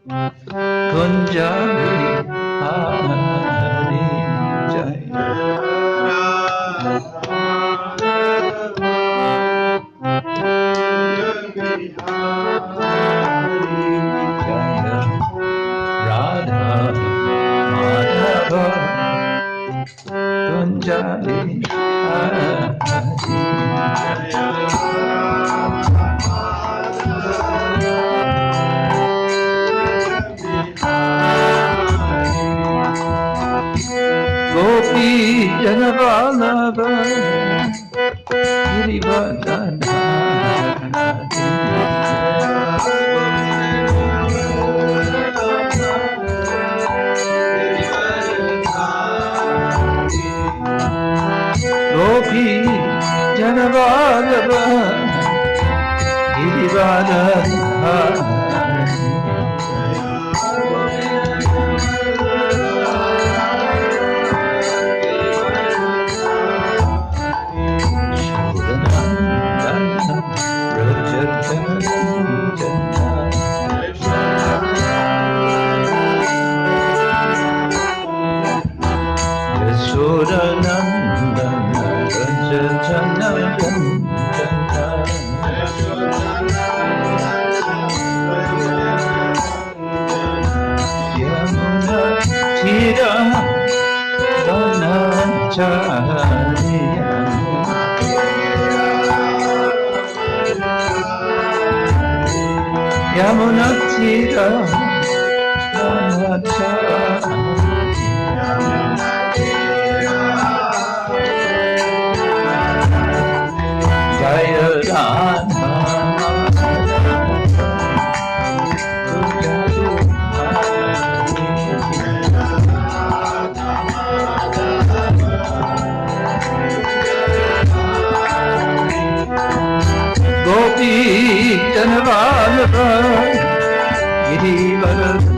Kunjali Hari Jaya Radha Madhava Kunjali Hari Gopi Janavallabha Girivardhana Gopi Janavallabha Girivardhana Yamunatira Jaya Radha Gopi Janavallabha Girivardhana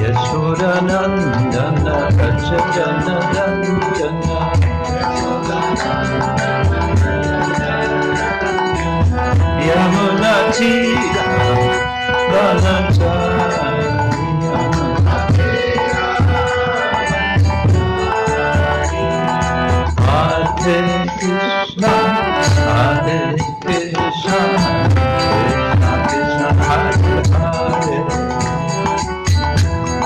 Yashodanandana Gacchana Yamunatira Vanacharya Hare Krishna Hare Krishna Krishna Krishna Hare Hare Rama Hare Rama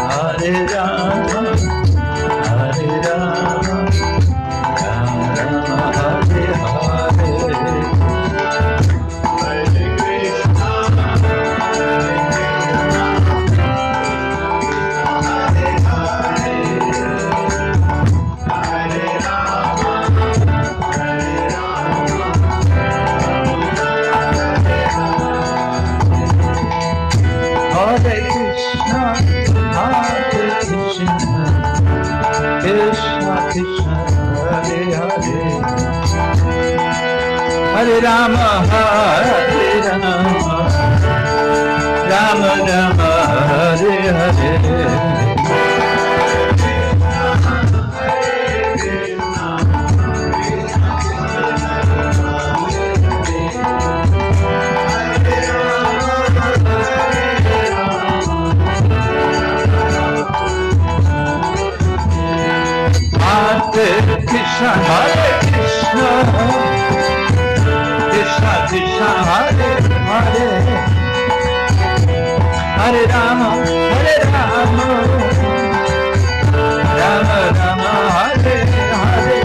Rama Rama Hare Hare Hare Krishna, Krishna Krishna, Hare Hare, Hare Rama, Hare Rama, Rama Rama, Hare Hare. Hare Krishna, Krishna Krishna, Hare Hare, Hare Rama, Rama Rama, Hare Hare.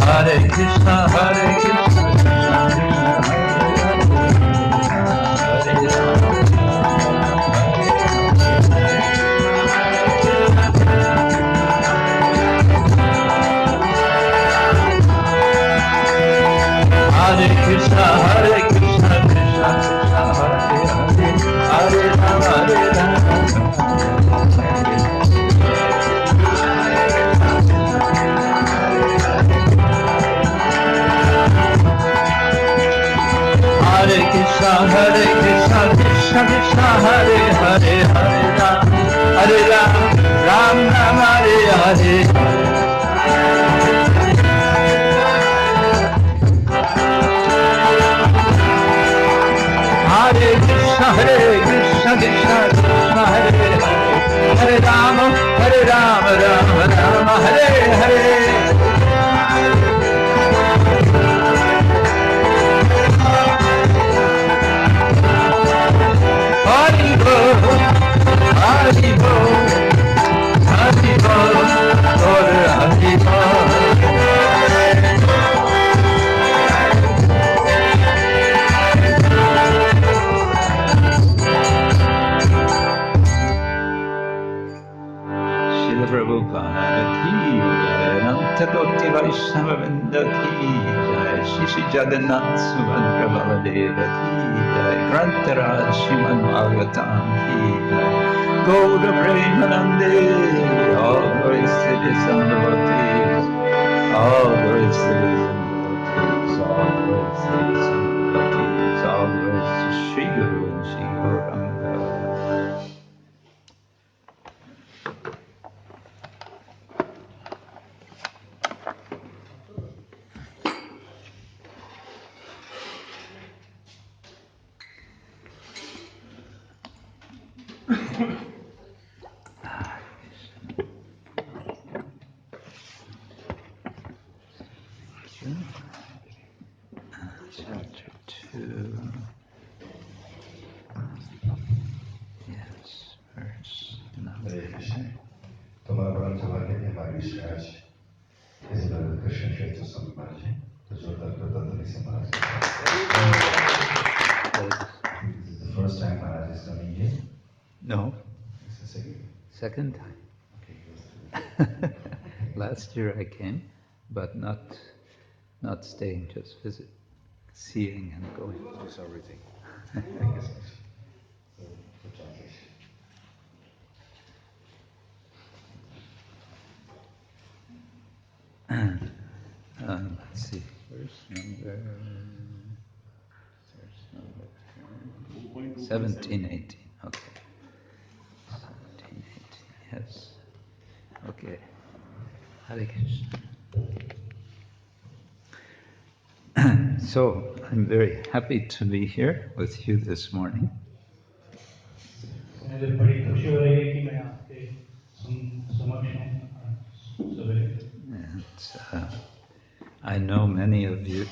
Hare Krishna, Hare Krishna, Krishna Krishna, Hare Hare, Hare Rama, Hare Krishna, Krishna Krishna, Hare Hare, Hare Rama, Hare Rama. Hare Krishna, Krishna Krishna, Hare Hare, Hare Ram, Ram Ram, Hare Hare. Hare Krishna, Krishna Krishna, Hare Hare, Hare Ram, Ram Ram, Hare Hare. Haribo, Haribo, Haribo, Lord Haribo. Srila Prabhupada ki jai, Ananta Bhakti Vaishnava Vrinda ki jai, Shri Jagannath Subhadra Baladeva ki jai, Grantaraj Srimad-Bhagavatam ki jai, Gaura Premanande, all glories to the Son of Devotees, all glories to the Son of Devotees, all glories to the Son of Devotees, all glories to Sri Guru and Sri Gauranga. Chapter 2. Yes, verse number. Tomar Brahma Chavake de Marius Raj, HH Krishna Kshetra Swami, the Jodhar Pratantali Samaraj. This is the first time Maharaj is coming here? No, It's the second? second time. Okay, Last year I came, but not staying, just visit, seeing and going. just everything. Thank you so much. So, for translation. Let's see, verse number 17, 18. Okay, 17, 18. Yes. Okay. Hare Krishna. So I'm very happy to be here with you this morning. मुझे बड़ी खुशी हो रही है कि मैं आपके समक्ष हूँ सवेरे। And I know many of the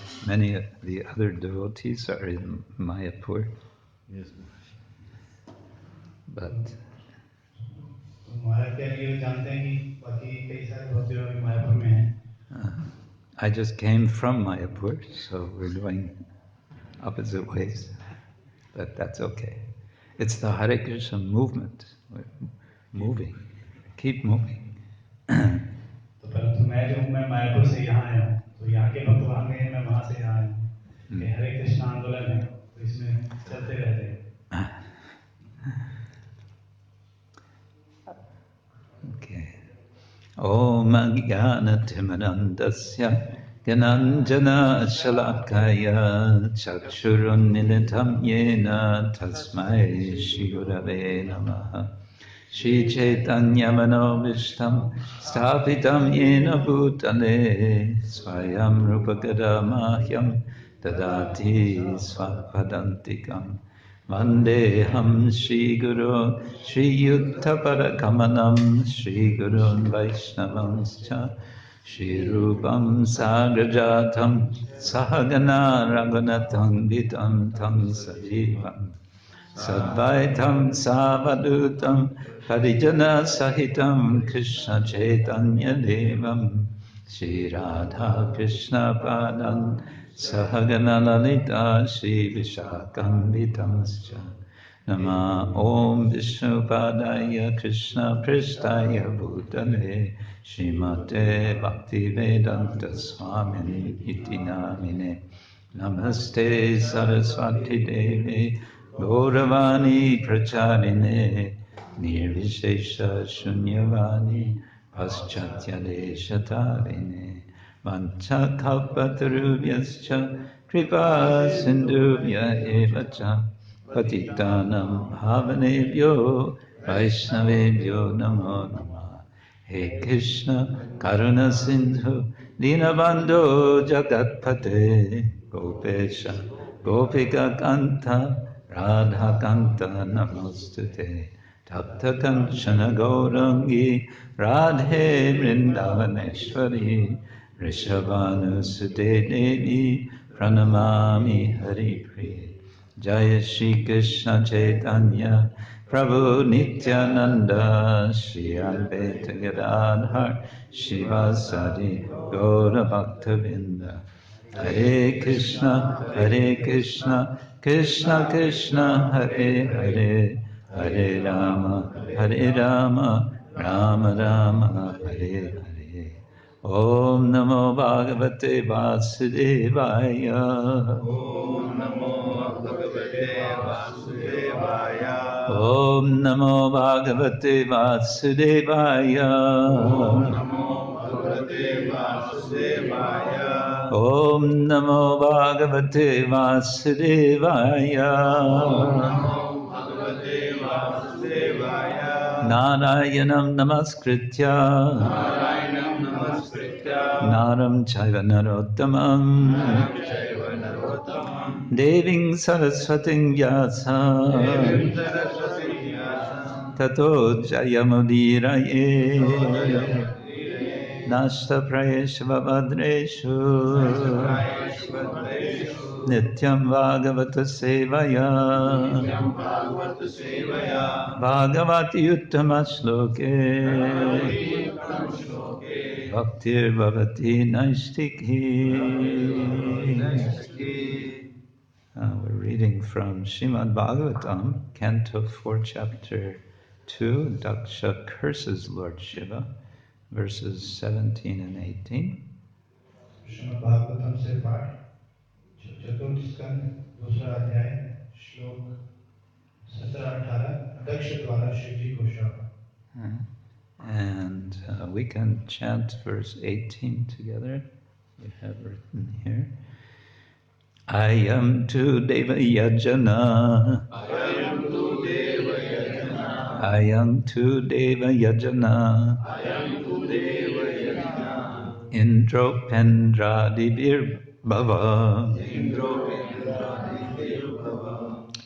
other devotees are in Mayapur. Yes. But महाराज क्या ये जानते हैं कि बाकी कई सारे भक्त अभी मायापुर में हैं। I just came from Mayapur, so we're going opposite ways. But that's okay. It's the Hare Krishna movement. We're moving. Keep moving. तो परंतु मैं जो हूँ मैं मायापुर से यहाँ आया हूँ तो यहाँ के भक्त वहाँ गए मैं वहाँ से यहाँ आया हूँ कि हरे कृष्ण आंदोलन है तो इसमें चलते रहते हैं। Okay. Om Ajnana-timirandasya Gyananjana Shalakaya Chakshurunmilitam Yena Tasmai Shri Gurave Namaha Shri Chaitanya Manovishtam Sthapitam Yena Bhutale Swayam Rupakadamahyam Dadati Svapadantikam Vandeham Shri Guru Shri Yuttaparakammanam Shri Gurun Vaishnavanscha Shri Rupam Sagrajatam Sahagana Raghunatam Vitam Tam Sajivam Sadvaitam Savadutam Parijana Sahitam Krishna Chaitanya Devam Shri Radha Krishna Padan Sahagana Lalita Shri Vishakam Vitamscha Nama Om Vishnu Padaya Krishna Prishtaya Bhutale Srimate Bhakti Vedanta Swamini Iti Namine Namaste Saraswati Devi Gauravani Pracharine Nirvishesha Shunyavani Paschatya Deshatarine Mancha Kalpatarubhyascha Kripa Sindhubhya Evacha Patitanam Bhavanebhyo Vaishnavebhyo Namo Namah. He Krishna Karuna Sindhu Dinabandho Jagatpate Gopesha Gopika Kanta Radha Kanta Namostute Tapta Kanchana Gaurangi Radhe Vrindavaneshwari Rishabhanu Sute Devi Pranamami Hari Priya Jaya Shri Krishna Chaitanya Prabhu Nityananda Shri Advaita Gadadhar Shivasadi Gaura Bhaktavinda Hare Krishna Krishna Krishna Hare Hare Hare Rama Rama Rama Hare Hare Om Namo Bhagavate Vasudevaya Om Namo Bhagavate Vasudevaya. Om Namo Bhagavate Vasudevaya. Om Namo Bhagavate Vasudevaya. Om Namo Bhagavate Vasudevaya. Om Namo Bhagavate Vasudevaya. Narayanam Namaskritya Narayanam Namaskritya Naram Chaiva Narottamam Naram Chaiva Narottamam Deving Saraswating Vyasa Devim Saraswati Vyasam Tato Jayamudiraye Jayamudiraye Nashta Prayesha Vavadreshu Nashtaprayeshvadreshu Nityam Bhagavata Sevaya Nityam Bhagavata Sevaya Bhagavati Uttama Shloke Bhagavati Uttam Shloke Bhaktir Bhavati Naistikhi. We're reading from Srimad-Bhagavatam, Canto 4, Chapter 2, Daksha curses Lord Shiva, verses 17 and 18. Srimad-Bhagavatam से पाठ चतुर्थ स्कंद दूसरा अध्याय श्लोक 17-18 दक्ष द्वारा शिव जी को शाप. And we can chant verse 18 together. We have written here. Ayam tu deva-yajana. Ayam tu deva-yajana. Ayam tu deva-yajana. Ayam tu deva-yajana. Indropendrādibhir bhava. Indropendrādibhir bhava.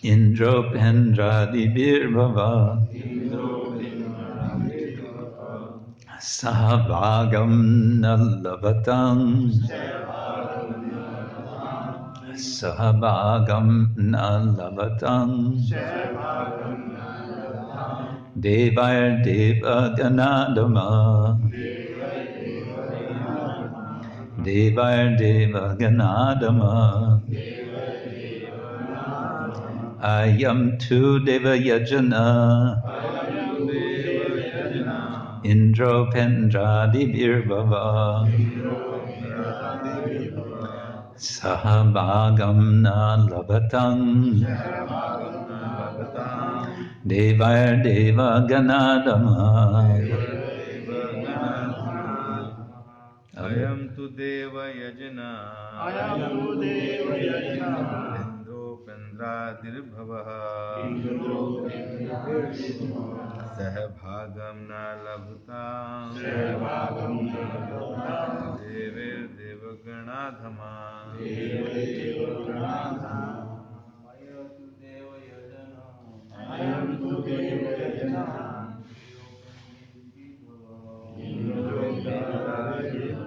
Indropendrādibhir bhava. Indropendrādibhir bhava. Saha bhāgam na labhatāṁ. Saha bhāgam na labhatāṁ. Devair deva-gaṇādhamaḥ. Devair deva-gaṇādhamaḥ. Ayam tu deva-yajana. Indropendrādibhir bhava. Saha bhāgam na labhatāṁ. Devair deva-gaṇādhamaḥ. Ayam tu deva-yajana. Ayam tu deva-yajana. Indropendrādibhir saha bhāgam na labhatāṁ. Devair deva-gaṇādhamaḥ. Ayam tu deva-yajana. Indropendrādibhir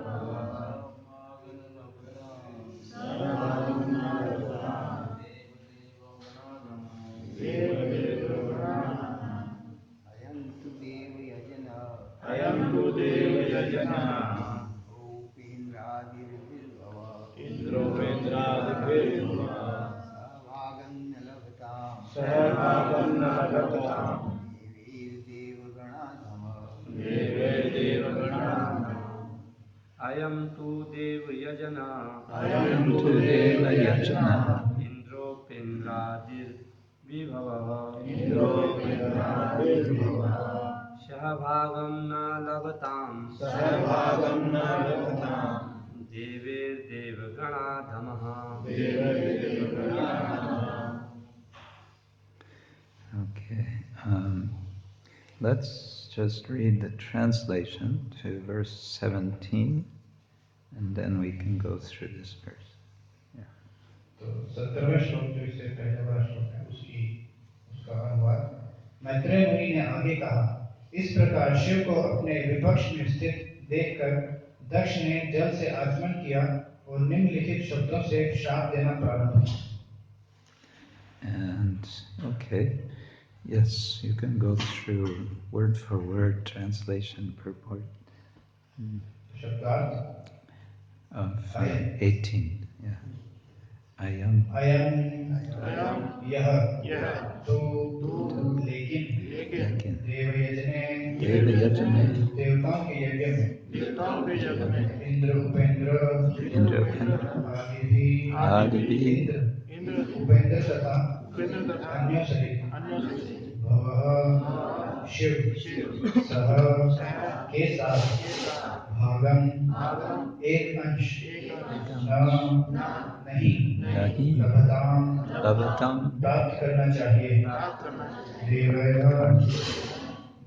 Ayam tu deva-yajana. Indropendrādibhir saha bhāgam na labhatāṁ. devair deva-gaṇādhamaḥ. Ayam tu deva-yajana. Ayam tu deva-yajana. deva-yajana, indropendrādibhir bhavaḥ, indropendrādibhir saha bhāgaṁ na labhatāṁ, saha devair deva-gaṇādhamaḥ. Okay, let's just read the translation to verse 17, and then we can go through this verse. तो 17वें श्लोक जो इससे पहले वाला श्लोक है उसका अनुवाद। मैत्रेय मुनि ने आगे कहा, इस प्रकार शिव को अपने विपक्ष में स्थित देखकर दक्ष ने जल से आचमन किया और निम्नलिखित शब्दों से शाप देना प्रारंभ किया। And okay, yes, you can go through word for word translation purport शब्दार्थ of 18. Yeah, ayam, अयम यह यह तो लेकिन lekin, देवयजने deva-yajane, देवताओं के यज्ञ में देवताओं के यज्ञ में indra-upendra-ādibhiḥ, इंद्र उपेंद्र तथा अन्यों सहित बहवः शिव सहा के साथ भागम एक अंश नहीं labhatāṁ, प्राप्त करना चाहिए। देवाय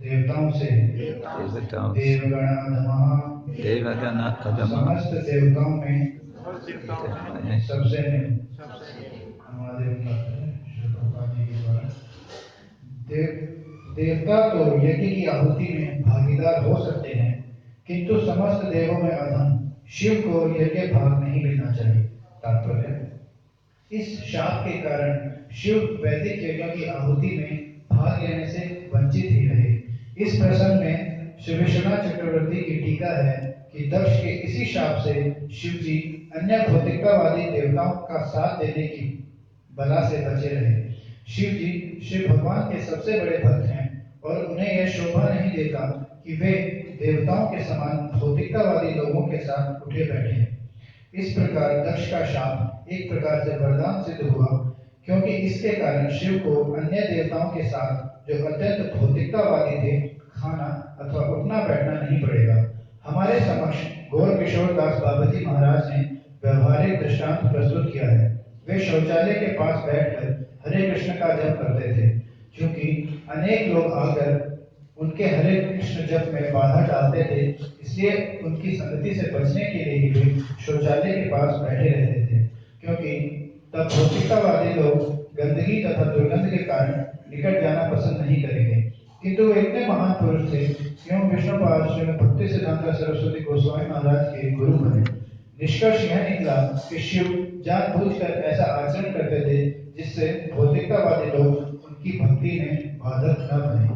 देवताओं से devatāṁ, देवगणाधमाः deva-gaṇa-adhamaḥ, समस्त देवताओं में devaiḥ, सबसे हमारे जी के द्वारा देवता तो यज्ञ की आहुति में भागीदार हो सकते हैं, किंतु समस्त देवों में अधम शिव को यज्ञ भाग नहीं मिलना चाहिए। तात्पर्य, इस शाप के कारण शिव वैदिक यज्ञों की आहुति में भाग लेने से वंचित ही रहे। इस प्रसंग में श्री विश्वनाथ चक्रवर्ती की टीका है कि दक्ष के इसी शाप से शिव जी अन्य भौतिकतावादी देवताओं का साथ देने की बला से बचे रहे। शिव जी श्री भगवान के सबसे बड़े भक्त हैं और उन्हें यह शोभा नहीं देता कि वे देवताओं के समान भौतिकतावादी लोगों के साथ उठे बैठे हैं। इस प्रकार दक्ष का शाप एक प्रकार से वरदान सिद्ध हुआ, क्योंकि इसके कारण शिव को अन्य देवताओं के साथ जो अत्यंत भौतिकतावादी थे खाना अथवा उठना बैठना नहीं पड़ेगा। हमारे समक्ष गौर किशोर दास बाबाजी महाराज ने व्यवहारिक दृष्टांत प्रस्तुत किया है। वे शौचालय के पास बैठकर हरे कृष्ण का जप करते थे। क्योंकि अनेक लोग आकर उनके हरे कृष्ण जप में बाधा डालते थे, इसलिए उनकी संगति से बचने के लिए वे शौचालय के पास बैठे रहते थे। क्योंकि तब भौतिकतावादी लोग गंदगी तथा दुर्गंध के कारण निकट जाना पसंद नहीं करेंगे। किंतु वे इतने महान पुरुष थे एवं विष्णुपाद श्रीमद् भक्ति सिद्धांत सरस्वती गोस्वामी महाराज के गुरु बने। निष्कर्ष यह निकला कि शिव जानबूझकर ऐसा आचरण करते थे जिससे भौतिकतावादी लोग उनकी भक्ति में बाधक न बने।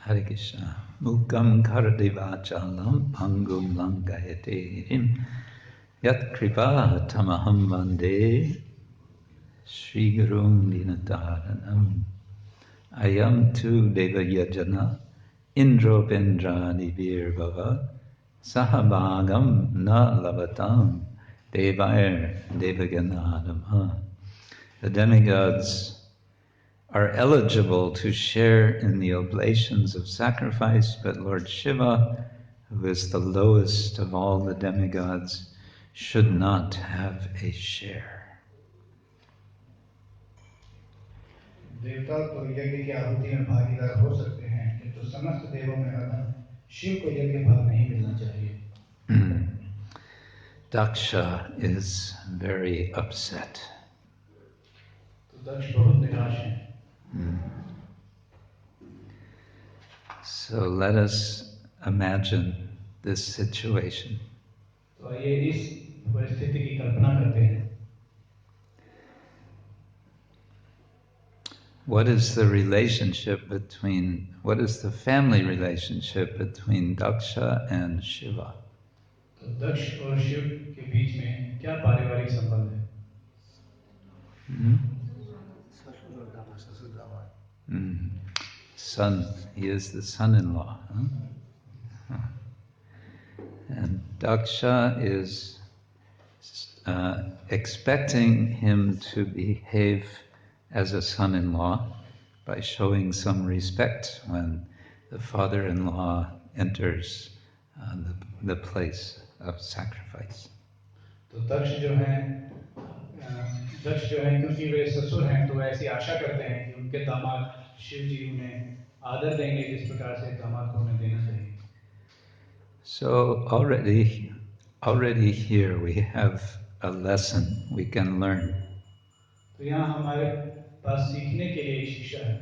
Hare Krishna. Mukam karadi vachalam pangum langayate yat kripa tamaham vande Shri Gurum Dinataranam. Ayam tu deva-yajana indropendrādibhir saha bhāgam na labhatāṁ devair deva-gaṇādhamaḥ. The demigods are eligible to share in the oblations of sacrifice, but Lord Śiva, who is the lowest of all the demigods, should not have a share. देवता तो यज्ञ की आहुति में भागीदार हो सकते हैं, किंतु समस्त देवों में अधम शिव को यज्ञ भाग नहीं मिलना चाहिए। Daksha is very upset. तो दक्ष बहुत निराश है। So let us imagine this situation. तो आइए इस परिस्थिति की कल्पना करते हैं। What is the family relationship between Daksha and Shiva? तो दक्ष और शिव के बीच में क्या पारिवारिक संबंध है? Son, he is the son-in-law. Huh? And Daksha is expecting him to behave as a son-in-law by showing some respect when the father-in-law enters the place of sacrifice. तो दक्ष जो हैं क्योंकि वे ससुर हैं तो ऐसी आशा करते हैं कि उनके दामाद शिव जी उन्हें आदर देंगे जिस प्रकार से दामाद को उन्हें देना चाहिए. So already here we have a lesson we can learn. तो यहाँ हमारे पास सीखने के लिए एक शिक्षा है.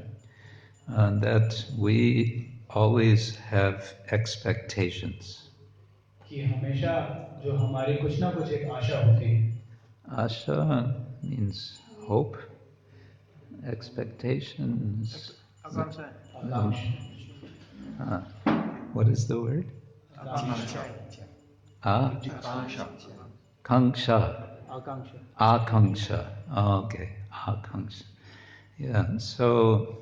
That we always have expectations. कि हमेशा जो हमारी कुछ ना कुछ एक आशा होती है. Asha means hope, expectations. What is the word? Kanksha. Akanksha. Okay, akanksha. Yeah, so,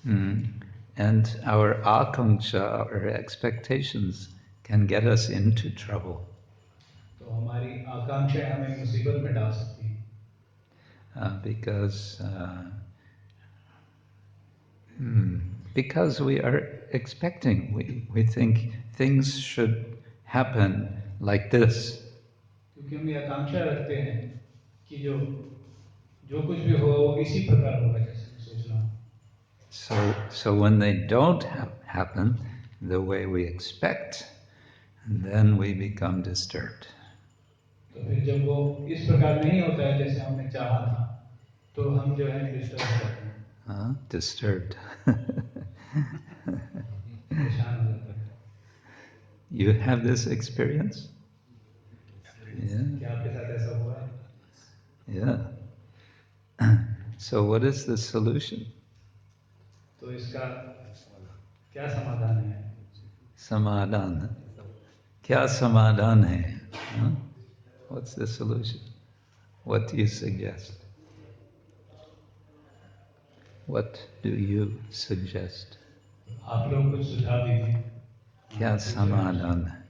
and our akanksha, our expectations, can get us into trouble. तो हमारी आकांक्षाएं हमें मुसीबत में डाल सकती हैं. Because we are expecting, we think things should happen like this. क्योंकि हम ये आकांक्षा रखते हैं कि जो कुछ भी हो वो इसी प्रकार होगा जैसे सोचना. So when they don't happen the way we expect, then we become disturbed. तो फिर जब वो इस प्रकार नहीं होता है जैसे हमने चाहा था, तो हम जो है डिस्टर्ब हो जाते हैं. Disturbed. परेशान हो जाते हैं. You have this experience? Yeah. क्या आपके साथ ऐसा हुआ है? Yeah. So what is the solution? तो इसका क्या समाधान है? Samadhan. Kya samadhan hai? Huh? What's the solution? What do you suggest? What do you suggest? आप लोग कुछ सुझाव दीजिए. Kya samadhan hai?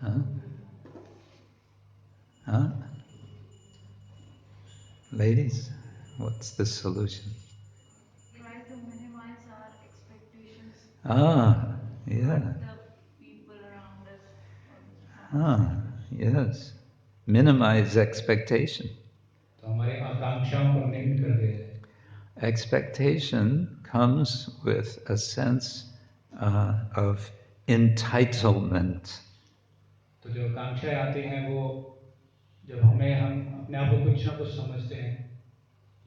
Huh? Huh? Ladies, what's the solution? Try to minimize our expectations. Yeah. The people around us. Yes. Minimize expectation. तो हमारी आकांक्षाओं को निम्न कर दे. Expectation comes with a sense of entitlement. तो जो आकांक्षाएं आती हैं वो जब हम अपने आप को कुछ ना कुछ समझते हैं,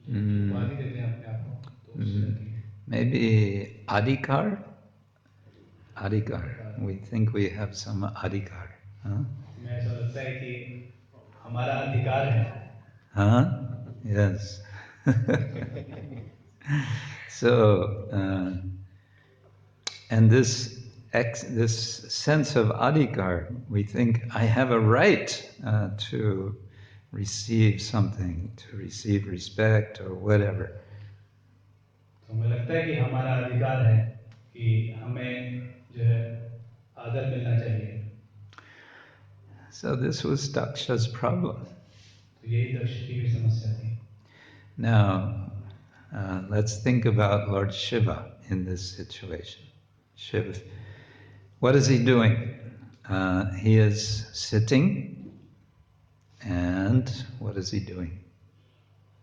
उपाधि देते हैं अपने आप को, तो उससे Maybe adhikar. We think we have some adhikar. Huh? मैं ऐसा लगता है कि हमारा अधिकार है. Huh? Yes. So, and this sense of adhikar, we think I have a right to receive something, to receive respect or whatever. तो मुझे लगता है कि हमारा अधिकार है कि हमें जो है आदर मिलना चाहिए. So this was Daksha's problem. तो यही दक्ष की भी समस्या थी. Now, let's think about Lord Śiva in this situation. Shiva, what is he doing? He is sitting, and what is he doing?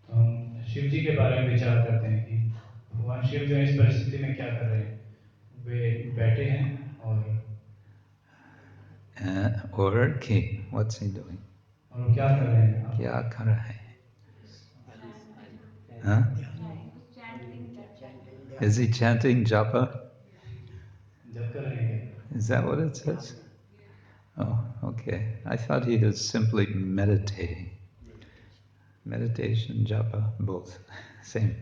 तो हम शिव जी के बारे में विचार करते हैं कि भगवान शिव जो इस परिस्थिति में क्या कर रहे हैं. वे बैठे हैं और what's he doing? और वो क्या कर रहे हैं? क्या कर रहा है? Huh? Is he chanting japa? जप कर रहे हैं. Is that what it says? Oh, okay. I thought he was simply meditating. Meditation, japa, both same.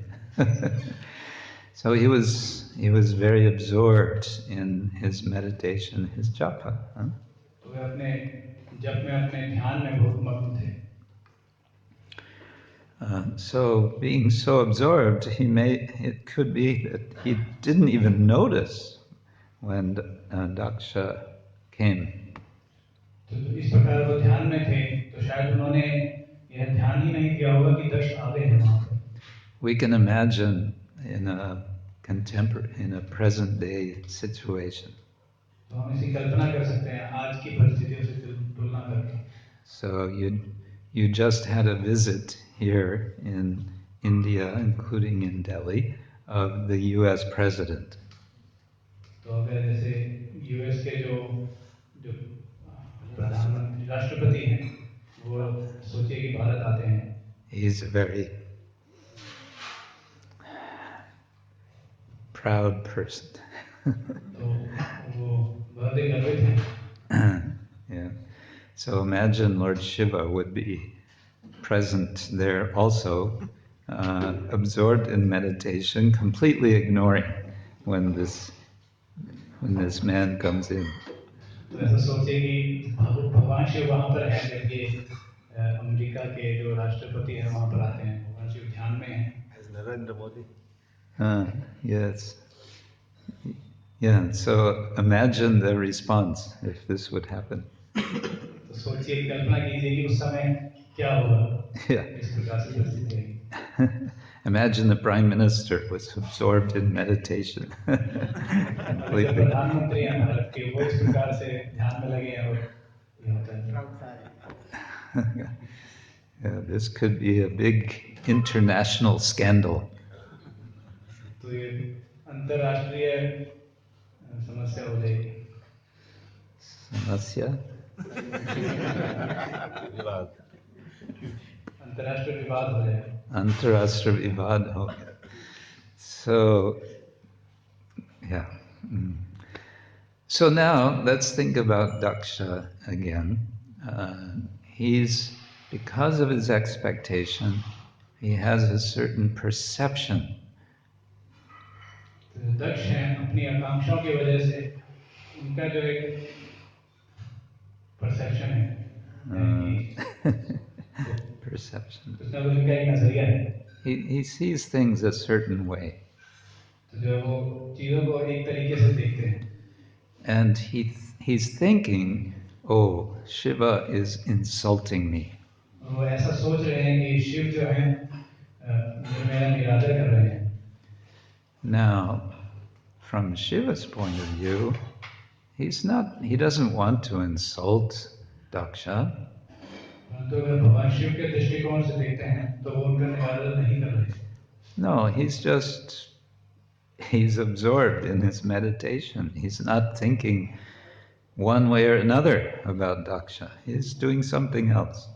So he was very absorbed in his meditation, his japa. Huh? तो वे अपने जप में अपने ध्यान में बहुत मग्न थे. So being so absorbed, it could be that he didn't even notice when Daksha came तो इस प्रकार वो ध्यान में थे, तो शायद उन्होंने यह ध्यान ही नहीं किया होगा कि दक्ष आ गए हैं वहाँ पर। We can imagine in a present day situation. तो हम इसी कल्पना कर सकते हैं आज की परिस्थितियों से तुलना करके। So you just had a visit here in India, including in Delhi, of the U.S. president. तो अगर जैसे यूएस के जो प्रधानमंत्री राष्ट्रपति हैं, वो सोचिए कि भारत आते हैं। He's a very proud person. तो वो बहुत ही गर्वित हैं। Yeah. So imagine Lord Śiva would be present there also, absorbed in meditation, completely ignoring when this man comes in. तो ऐसा सोचिए कि भगवान शिव वहाँ पर हैं, जबकि अमेरिका के जो राष्ट्रपति हैं वहाँ पर आते हैं, भगवान शिव ध्यान में हैं। As Narendra Modi. Yes. Yeah, so imagine the response if this would happen. तो सोचिए, कल्पना कीजिए कि उस समय क्या होगा। Yeah. इस प्रकार से परिस्थिति रहेगी। Imagine the Prime Minister was absorbed in meditation. Completely. प्रधानमंत्री हैं भारत के, वो इस प्रकार से ध्यान में लगे हैं और ये होता है। Yeah, this could be a big international scandal. तो ये अंतर्राष्ट्रीय समस्या हो जाएगी। Samasya? Vivad. अंतर्राष्ट्रीय विवाद हो जाएगा। Antarashtra Vivad. Okay. So, yeah. So now let's think about Daksha again. Because of his expectation, he has a certain perception. दक्ष हैं, अपनी आकांक्षाओं की वजह से उनका जो एक परसेप्शन है, Perception. उसका उनका एक नजरिया है। He sees things a certain way. तो जो वो चीजों को एक तरीके से देखते हैं। And he's thinking, oh, Shiva is insulting me. वो ऐसा सोच रहे हैं कि शिव जो है मेरा निरादर कर रहे हैं। Now, from Shiva's point of view, he doesn't want to insult Daksha. परंतु अगर भगवान शिव के दृष्टिकोण से देखते हैं तो वो उनका निरादर नहीं कर रहे। No, he's absorbed in his meditation. He's not thinking one way or another about Daksha. He's doing something else.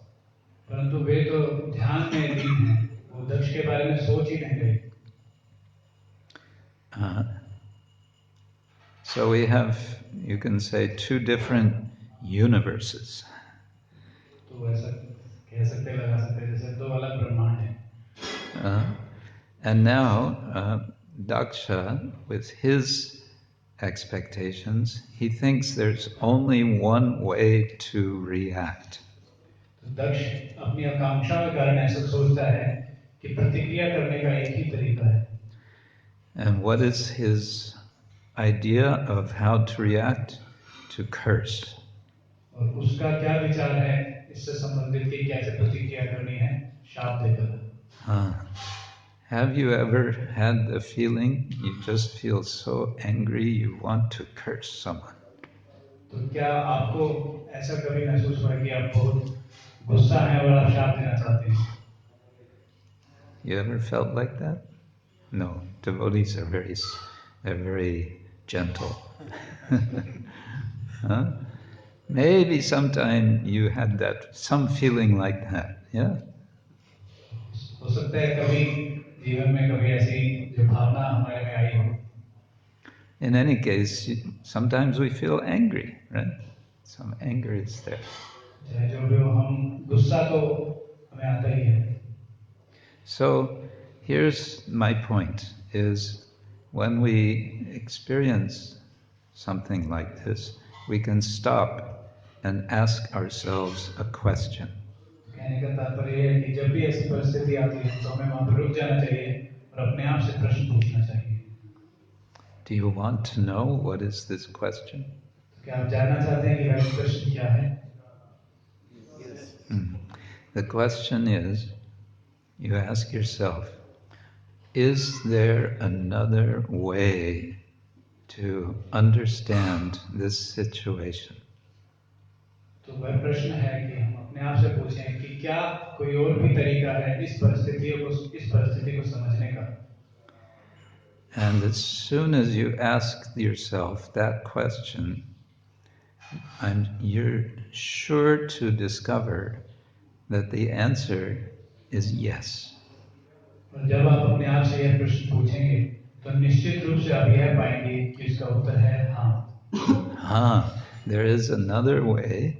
परंतु वे तो ध्यान में लीन हैं, वो दक्ष के बारे में सोच ही नहीं रहे। So we have, you can say, two different universes. तो ऐसा कह सकते हैं, लगा सकते हैं, जैसे दो अलग ब्रह्मांड हैं। And now, Daksha, with his expectations, he thinks there's only one way to react. तो दक्ष अपनी आकांक्षा के कारण ऐसा सोचता है कि प्रतिक्रिया करने का एक ही तरीका है। And what is his idea of how to react? To curse. और उसका क्या विचार है इससे संबंधित कि कैसे प्रतिक्रिया करनी है? शाप देकर। Have you ever had the feeling you just feel so angry you want to curse someone? तो क्या आपको ऐसा कभी महसूस हुआ कि आप बहुत गुस्सा हैं और आप शाप देना चाहते हैं? You ever felt like that? No, devotees are very gentle. Huh? Maybe sometime you had some feeling like that, yeah? हो सकता है कभी जीवन में कभी ऐसी जो भावना हमारे में आई हो। In any case, sometimes we feel angry, right? Some anger is there. चाहे जो भी हो, हम गुस्सा तो हमें आता ही है। So here's my point, is when we experience something like this, we can stop and ask ourselves a question. कहने का तात्पर्य है कि जब भी ऐसी परिस्थिति आती है तो हमें वहाँ पर रुक जाना चाहिए और अपने आप से प्रश्न पूछना चाहिए। Do you want to know what is this question? क्या आप जानना चाहते हैं कि वह प्रश्न क्या है? the question is, you ask yourself, is there another way to understand this situation? तो वह प्रश्न है कि हम अपने आप से पूछें कि क्या कोई और भी तरीका है इस परिस्थिति को समझने का? And as soon as you ask yourself that question, you're sure to discover that the answer is yes. और जब आप अपने आप से यह प्रश्न पूछेंगे, तो निश्चित रूप से आप यह पाएंगे कि इसका उत्तर है हाँ. There is another way,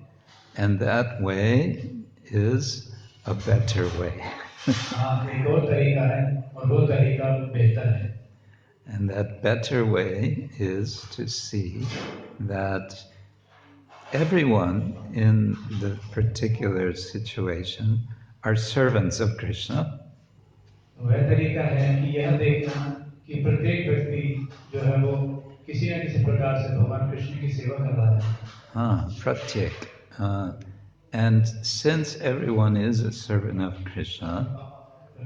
and that way is a better way. हाँ, एक और तरीका है, और वो तरीका बेहतर है. And that better way is to see that everyone in the particular situation are servants of Krishna. वह तरीका है कि यह देखना कि प्रत्येक व्यक्ति जो है वो किसी न किसी प्रकार से भगवान कृष्ण की सेवा कर रहा है. Pratyek. And since everyone is a servant of Krishna,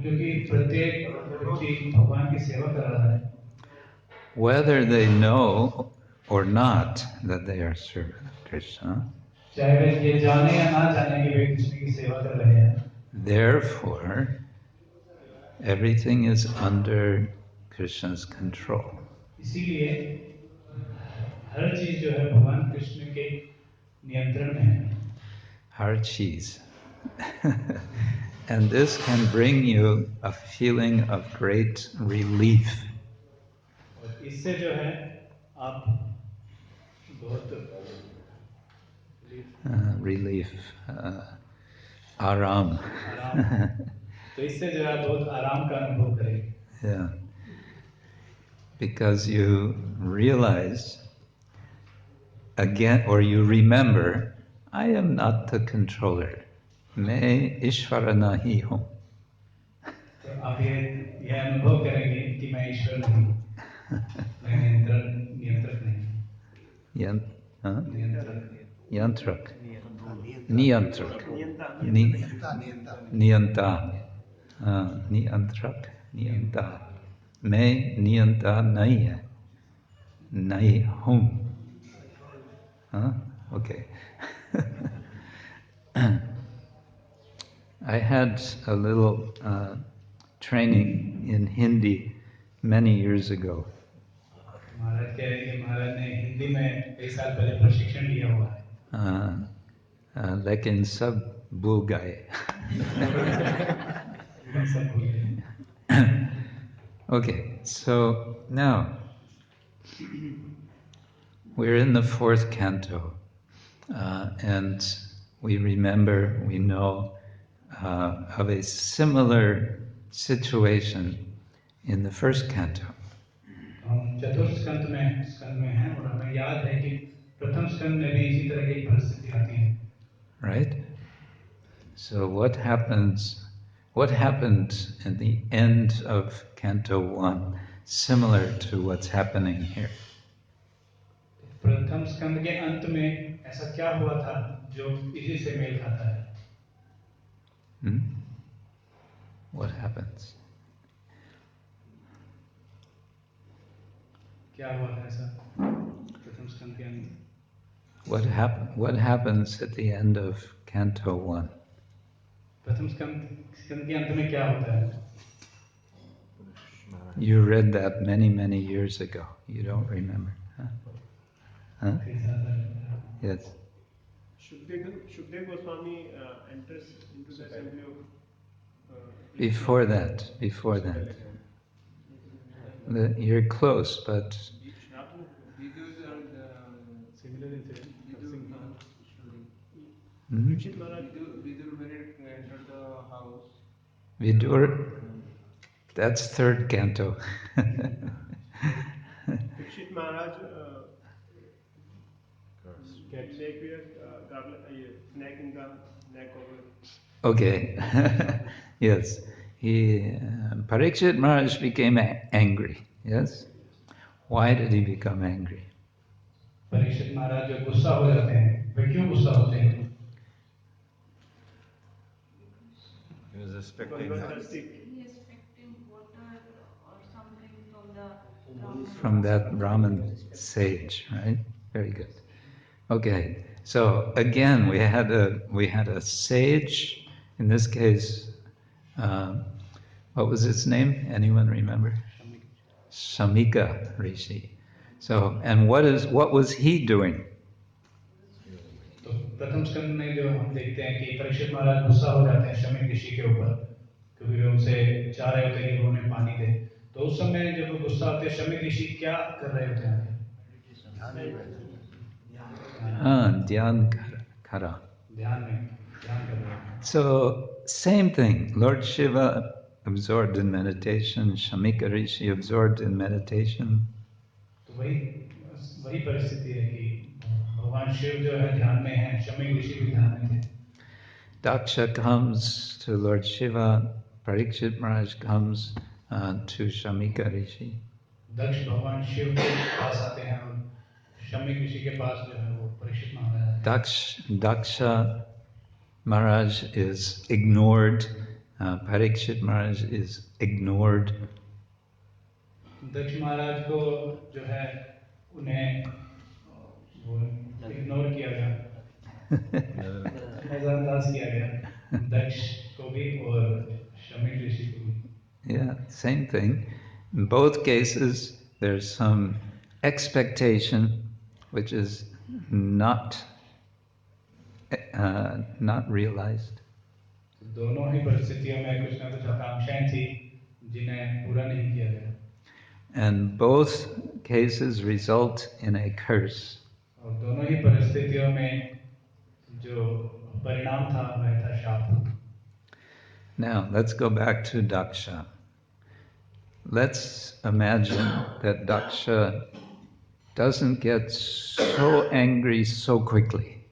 क्योंकि प्रत्येक व्यक्ति भगवान की सेवा कर रहा है, whether they know or not that they are servant of Krishna, चाहे वे ये जाने या ना जाने कि वे कृष्ण की सेवा कर रहे हैं, therefore everything is under Krishna's control. इसीलिए हर चीज जो है भगवान कृष्ण के नियंत्रण में है. Har cheese. And this can bring you a feeling of great relief. और इससे जो है आप बहुत Relief. Aram. तो इससे जो है बहुत आराम का अनुभव करेंगे. Yeah. Because you realize again, or you remember, I am not the controller. मैं ईश्वर नहीं हूँ. तो आप यह अनुभव करेंगे कि मैं ईश्वर नहीं हूँ, मैं नियंत्रक नहीं हूँ. Yantrak. Niyantrak. Niyanta. Niyantrak. Niyanta. मैं नियंता नहीं है, नहीं हूँ. Okay. I had a little training in Hindi many years ago. महाराज कह रहे हैं कि महाराज ने हिंदी में कई साल पहले प्रशिक्षण लिया हुआ है. लेकिन सब भूल गए. Okay, so now we're in the fourth canto, and we remember, we know of a similar situation in the first canto. हम चतुर्थ स्कंद में हैं और हमें याद है कि प्रथम स्कंद में भी इसी तरह की परिस्थिति आती है. Right? So what happened in the end of Canto 1, similar to what's happening here? प्रथम स्कंद के अंत में ऐसा क्या हुआ था जो इसी से मेल खाता है? What happens? क्या हुआ था ऐसा प्रथम स्कंद के अंत? What happens at the end of Canto 1? प्रथम स्कंद के अंत में क्या होता है? You read that many years ago. You don't remember, huh? Yes. Shukdev Goswami enters into the assembly of... Before that. You're close, but... Similar incident. Parikshit Maharaj, Vidur when it entered the house. Vidur, that's third canto. Parikshit Maharaj gets snake in the neck of it. Okay. Yes. Parikshit Maharaj became angry. Yes? Why did he become angry? Parikshit महाराज जो गुस्सा हो जाते हैं, वे क्यों गुस्सा होते हैं? was expecting He expecting water or something from the from that Brahmin sage, right? Very good. Okay, so again we had a sage. In this case, what was its name? Anyone remember? Shamika Rishi. So, and what was he doing? तो प्रथम स्कंद में जो हम देखते हैं कि परीक्षित महाराज गुस्सा हो जाते हैं शमीक ऋषि के ऊपर क्योंकि वे उनसे चाह रहे होते हैं कि वो उन्हें पानी दे। तो उस समय जब वो गुस्सा होते हैं शमीक ऋषि क्या कर रहे होते हैं? Dhyan kara. ध्यान कर रहे हैं। So, same thing. Lord Śiva absorbed in meditation, Shamika Rishi absorbed in meditation. तो वही परिस्थिति है कि भगवान शिव जो है ध्यान में हैं, शमीक ऋषि भी ध्यान में थे। Daksha comes to Lord Śiva, Parikshit Maharaj comes to Shamika Rishi. दक्ष भगवान शिव के पास आते हैं और शमीक ऋषि के पास जो है वो परीक्षित महाराज आते हैं। Daksha Maharaj is ignored, Parikshit Maharaj is ignored. दक्ष महाराज को जो है उन्हें वो इग्नोर किया गया, नजरअंदाज किया गया, दक्ष को भी और शमीक ऋषि को भी। Yeah, same thing. In both cases, there's some expectation which is not realized. दोनों ही परिस्थितियों में कुछ न कुछ आकांक्षाएं थी जिन्हें पूरा नहीं किया गया। And both cases result in a curse. और दोनों ही परिस्थितियों में जो परिणाम था वह था शाप। Now, let's go back to Daksha. Let's imagine that Daksha doesn't get so angry so quickly.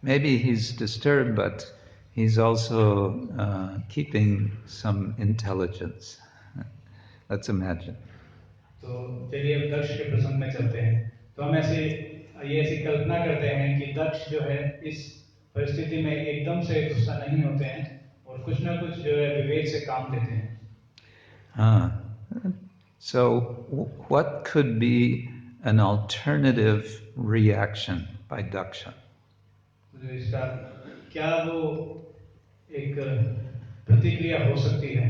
Maybe he's disturbed, but he's also keeping some intelligence. Let's imagine. तो चलिए अब दक्ष के प्रसंग में चलते हैं। तो हम ऐसी कल्पना करते हैं कि दक्ष जो है इस परिस्थिति में एकदम से गुस्सा नहीं होते हैं और कुछ ना कुछ जो है विवेक से काम लेते हैं। So what could be an alternative reaction by Daksha? जो इसका क्या वो एक प्रतिक्रिया हो सकती है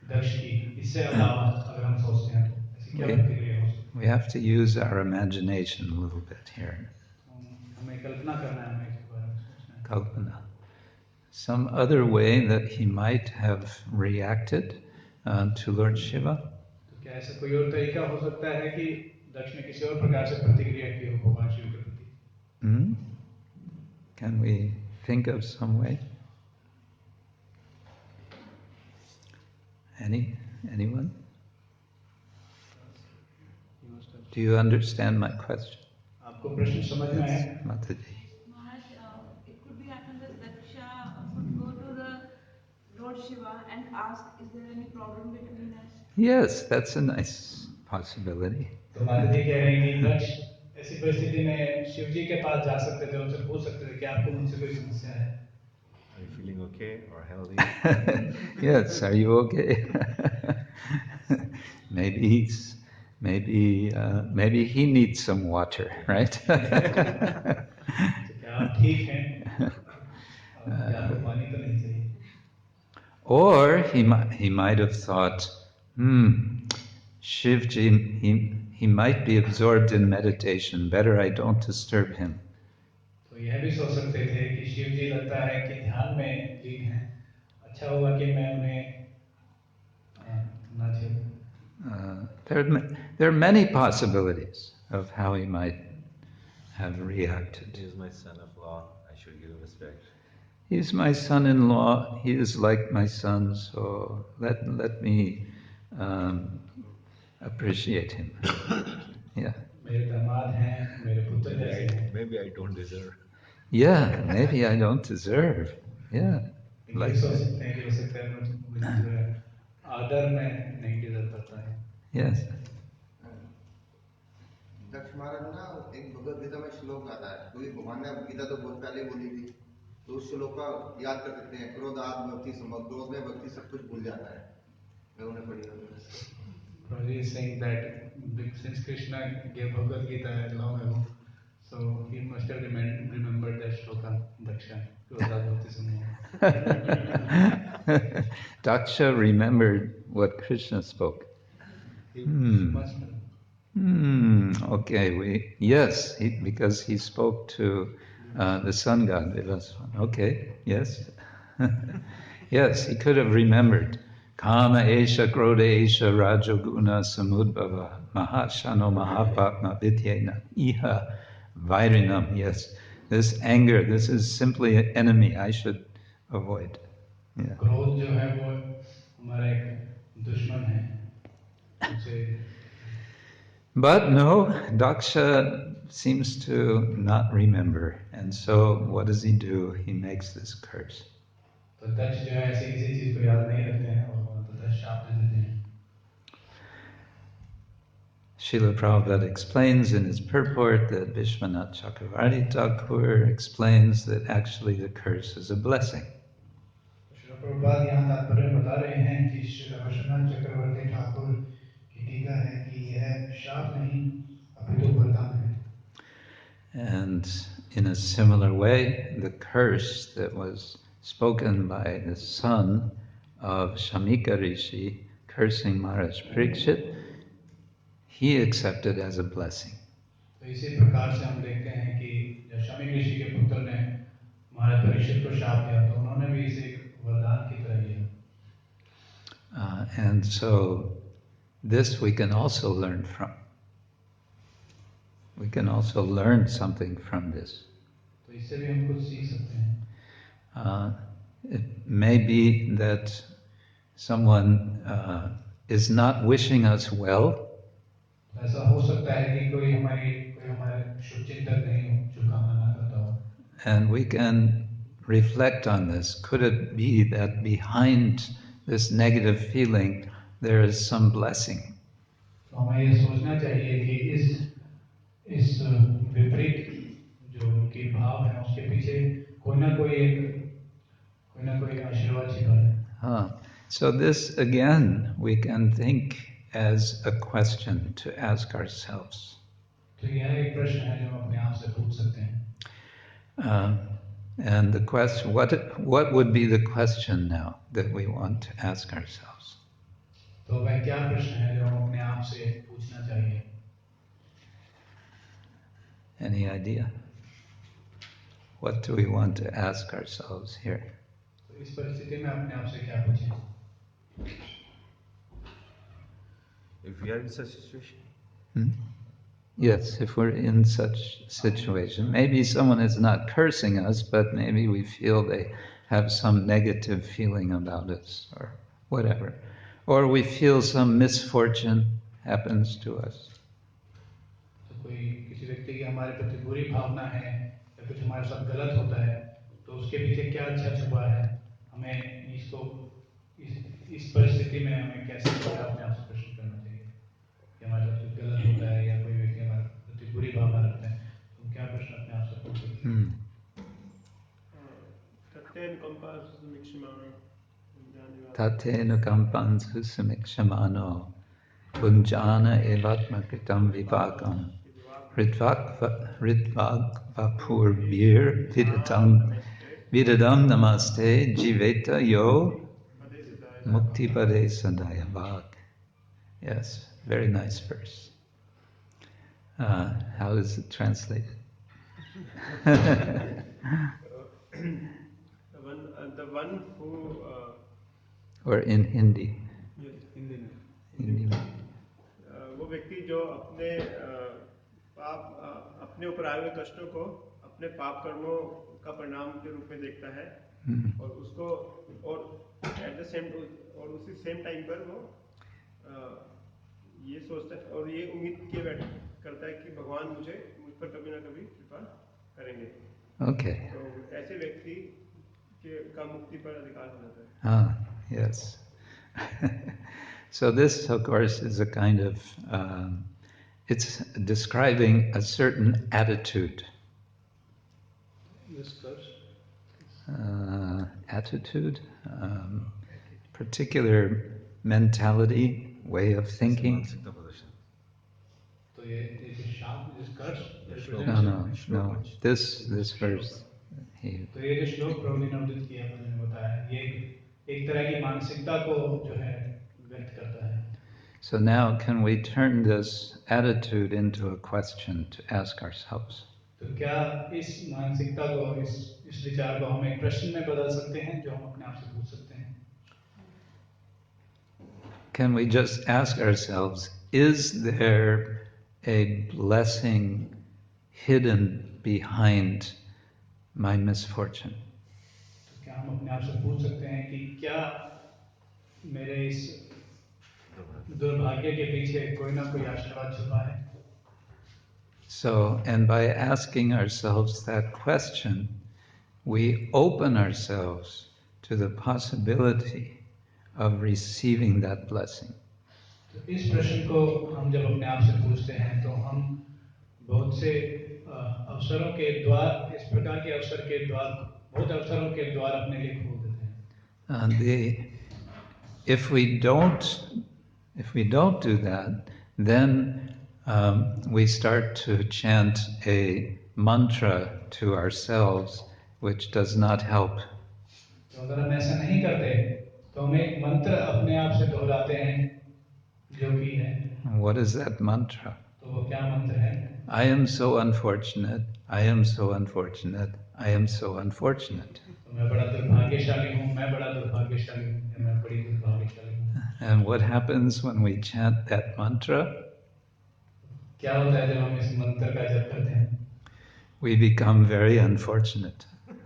दक्ष की, इससे अलावा अगर हम सोचते हैं तो ऐसी क्या प्रतिक्रिया हो सकती है? We have to use our imagination a little bit here. हमें कल्पना करना है, हमें इसके बारे में सोचना है। Kalpana. Some other way that he might have reacted to Lord Śiva. तो क्या ऐसा कोई और तरीका हो सकता है कि दक्ष ने किसी और प्रकार से प्रतिक्रिया की हो भगवान शिव के प्रति? Can we think of some way? Anyone? Do you understand my question? आपको प्रश्न समझ में आया? Mataji. Maharaj, it could be happen that Daksha would go to the Lord Shiva and ask, is there any problem between us? Yes, that's a nice possibility. तो माताजी कह रही हैं कि दक्ष ऐसी परिस्थिति में शिव जी के पास जा सकते थे, उनसे पूछ सकते थे कि आपको मुझसे कोई समस्या है? Are you feeling okay or healthy? Yes, are you okay? Maybe he needs some water, right? तो क्या आप ठीक हैं? क्या आपको पानी तो नहीं चाहिए? Or he might have thought, Shivji, he might be absorbed in meditation. Better I don't disturb him. तो यह भी सोच सकते थे कि शिव जी लगता है कि ध्यान में लीन है, अच्छा होगा कि मैं उन्हें ना छेड़ूं। There are many possibilities of how he might have reacted. He is my son-in-law. I should give him respect. He's my son-in-law. He is like my son, so let me appreciate him. Yeah. मेरे दामाद हैं, मेरे पुत्र जैसे हैं। Maybe I don't deserve. Yeah, maybe I don't deserve. Yeah. like सोच सकते हैं कि हो सकता है मुझे जो है आदर में नहीं डिजर्व करता है। Yes. दक्ष महाराज ना एक भगवद गीता में श्लोक आता है, क्योंकि भगवान ने गीता तो बहुत पहले बोली थी, तो उस श्लोक का याद कर सकते हैं, क्रोध आत्मवती संभव, क्रोध में व्यक्ति सब कुछ भूल जाता है। मैं उन्हें पढ़ी Prabhuji is saying that since Krishna gave Bhagavad Gita long ago, so he must have remembered that shloka, Daksha. Daksha remembered what Krishna spoke. Okay, because he spoke to the sun god Vivaswan. Okay, yes. Yes, he could have remembered. Kama esha krodha esha rajoguna samudbhava mahashano mahapatma vidyena iha vairinam. Yes, this anger, this is simply an enemy I should avoid. Yeah. क्रोध जो है वो हमारा एक दुश्मन है। But no, Daksha seems to not remember, and so what does he do? He makes this curse. तो दक्ष जो है ऐसी किसी चीज को याद नहीं रखते हैं और तो दक्ष शाप दे देते हैं। Srila Prabhupada explains in his purport that Vishwanath Chakravarti Thakur explains that actually the curse is a blessing. Srila Prabhupada यहाँ तात्पर्य बता रहे हैं कि श्री विश्वनाथ चक्रवर्ती ठाकुर की टीका है कि यह शाप नहीं अपितु वरदान है। And in a similar way, the curse that was spoken by the son of Shamika Rishi, cursing Maharaj Parikshit, he accepted as a blessing. तो इसी प्रकार से हम देखते हैं कि जब शमीक ऋषि के पुत्र ने महाराज परीक्षित को शाप दिया तो उन्होंने भी इसे एक वरदान की तरह लिया। And so this we can also learn from. We can also learn something from this. तो इससे भी हम कुछ सीख सकते हैं। It may be that someone is not wishing us well. ऐसा हो सकता है कि कोई हमारे शुभचिंतक नहीं हो, शुभकामना ना करता हो। And we can reflect on this. Could it be that behind this negative feeling there is some blessing? तो हमें ये सोचना चाहिए कि इस विपरीत जो उनकी भाव है उसके पीछे कोई ना कोई आशीर्वाद छिपा है। So this again we can think as a question to ask ourselves. तो यह एक प्रश्न है जो हम अपने आप से पूछ सकते हैं। And the question, what would be the question now that we want to ask ourselves? तो वह क्या प्रश्न है जो हम अपने आप से पूछना चाहिए? Any idea? What do we want to ask ourselves here? तो इस परिस्थिति में अपने आप से क्या पूछें? If we are in such situation. Yes, if we're in such situation, maybe someone is not cursing us, but maybe we feel they have some negative feeling about us or whatever. Or we feel some misfortune happens to us. तो कोई किसी व्यक्ति की हमारे प्रति बुरी भावना है या कुछ हमारे साथ गलत होता है तो उसके पीछे क्या अच्छा छुपा है? हमें इसको इस परिस्थिति में हमें कैसे अपने आप से प्रश्न करना चाहिए कि हमारे साथ कुछ गलत होता है या कोई व्यक्ति हमारे प्रति बुरी भावना रखते हैं तो क्या प्रश्न अपने आप से पूछ सकते हैं? Tatena kampansu samikshamano punjana evatmakritam vipakam ritvak vapurvir vidadam namaste jiveta yo mukti pade sadayavak. Yes, very nice verse. How is it translated? The one who Or in Hindi? Hindi में वो व्यक्ति जो अपने ऊपर आए हुए कष्टों को अपने पाप कर्मों का परिणाम के रूप में देखता है और उसको और एट द सेम और उसी सेम टाइम पर वो ये सोचता है और ये उम्मीद किए करता है कि भगवान मुझ पर कभी ना कभी कृपा करेंगे। Okay. तो ऐसे व्यक्ति का मुक्ति पर अधिकार हो जाता है। Yes. So this, of course, is a kind of, it's describing a certain attitude. This verse? attitude, particular mentality, way of thinking. No. This verse. तो ये जो श्लोक प्रभु ने उद्धृत किया, मैंने बताया, ये एक तरह की मानसिकता को जो है व्यक्त करता है. So now can we turn this attitude into a question to ask ourselves? तो क्या इस मानसिकता को, इस विचार को हम एक प्रश्न में बदल सकते हैं जो हम अपने आप से पूछ सकते हैं? Can we just ask ourselves, is there a blessing hidden behind my misfortune? तो क्या हम अपने आप से पूछ सकते हैं कि क्या मेरे इस दुर्भाग्य के पीछे कोई ना कोई आशीर्वाद छुपा है? So, and by asking ourselves that question, we open ourselves to the possibility of receiving that blessing. तो इस प्रश्न को हम जब अपने आप से पूछते हैं तो हम बहुत से अवसरों के द्वार, इस प्रकार के अवसर के द्वार, बहुत अवसरों के द्वार अपने लिए खोल देते हैं. If we don't do that, then we start to chant a mantra to ourselves, which does not help. तो अगर हम ऐसा नहीं करते तो हम एक मंत्र अपने आप से दोहराते हैं जो कि है. What is that mantra? तो वो क्या मंत्र है? I am so unfortunate. I am so unfortunate. I am so unfortunate. तो मैं बड़ा दुर्भाग्यशाली हूँ, मैं बड़ा दुर्भाग्यशाली हूँ, या मैं बड़ी दुर्भाग्यशाली हूँ. And what happens when we chant that mantra? क्या होता है जब हम इस मंत्र का जप करते हैं? We become very unfortunate.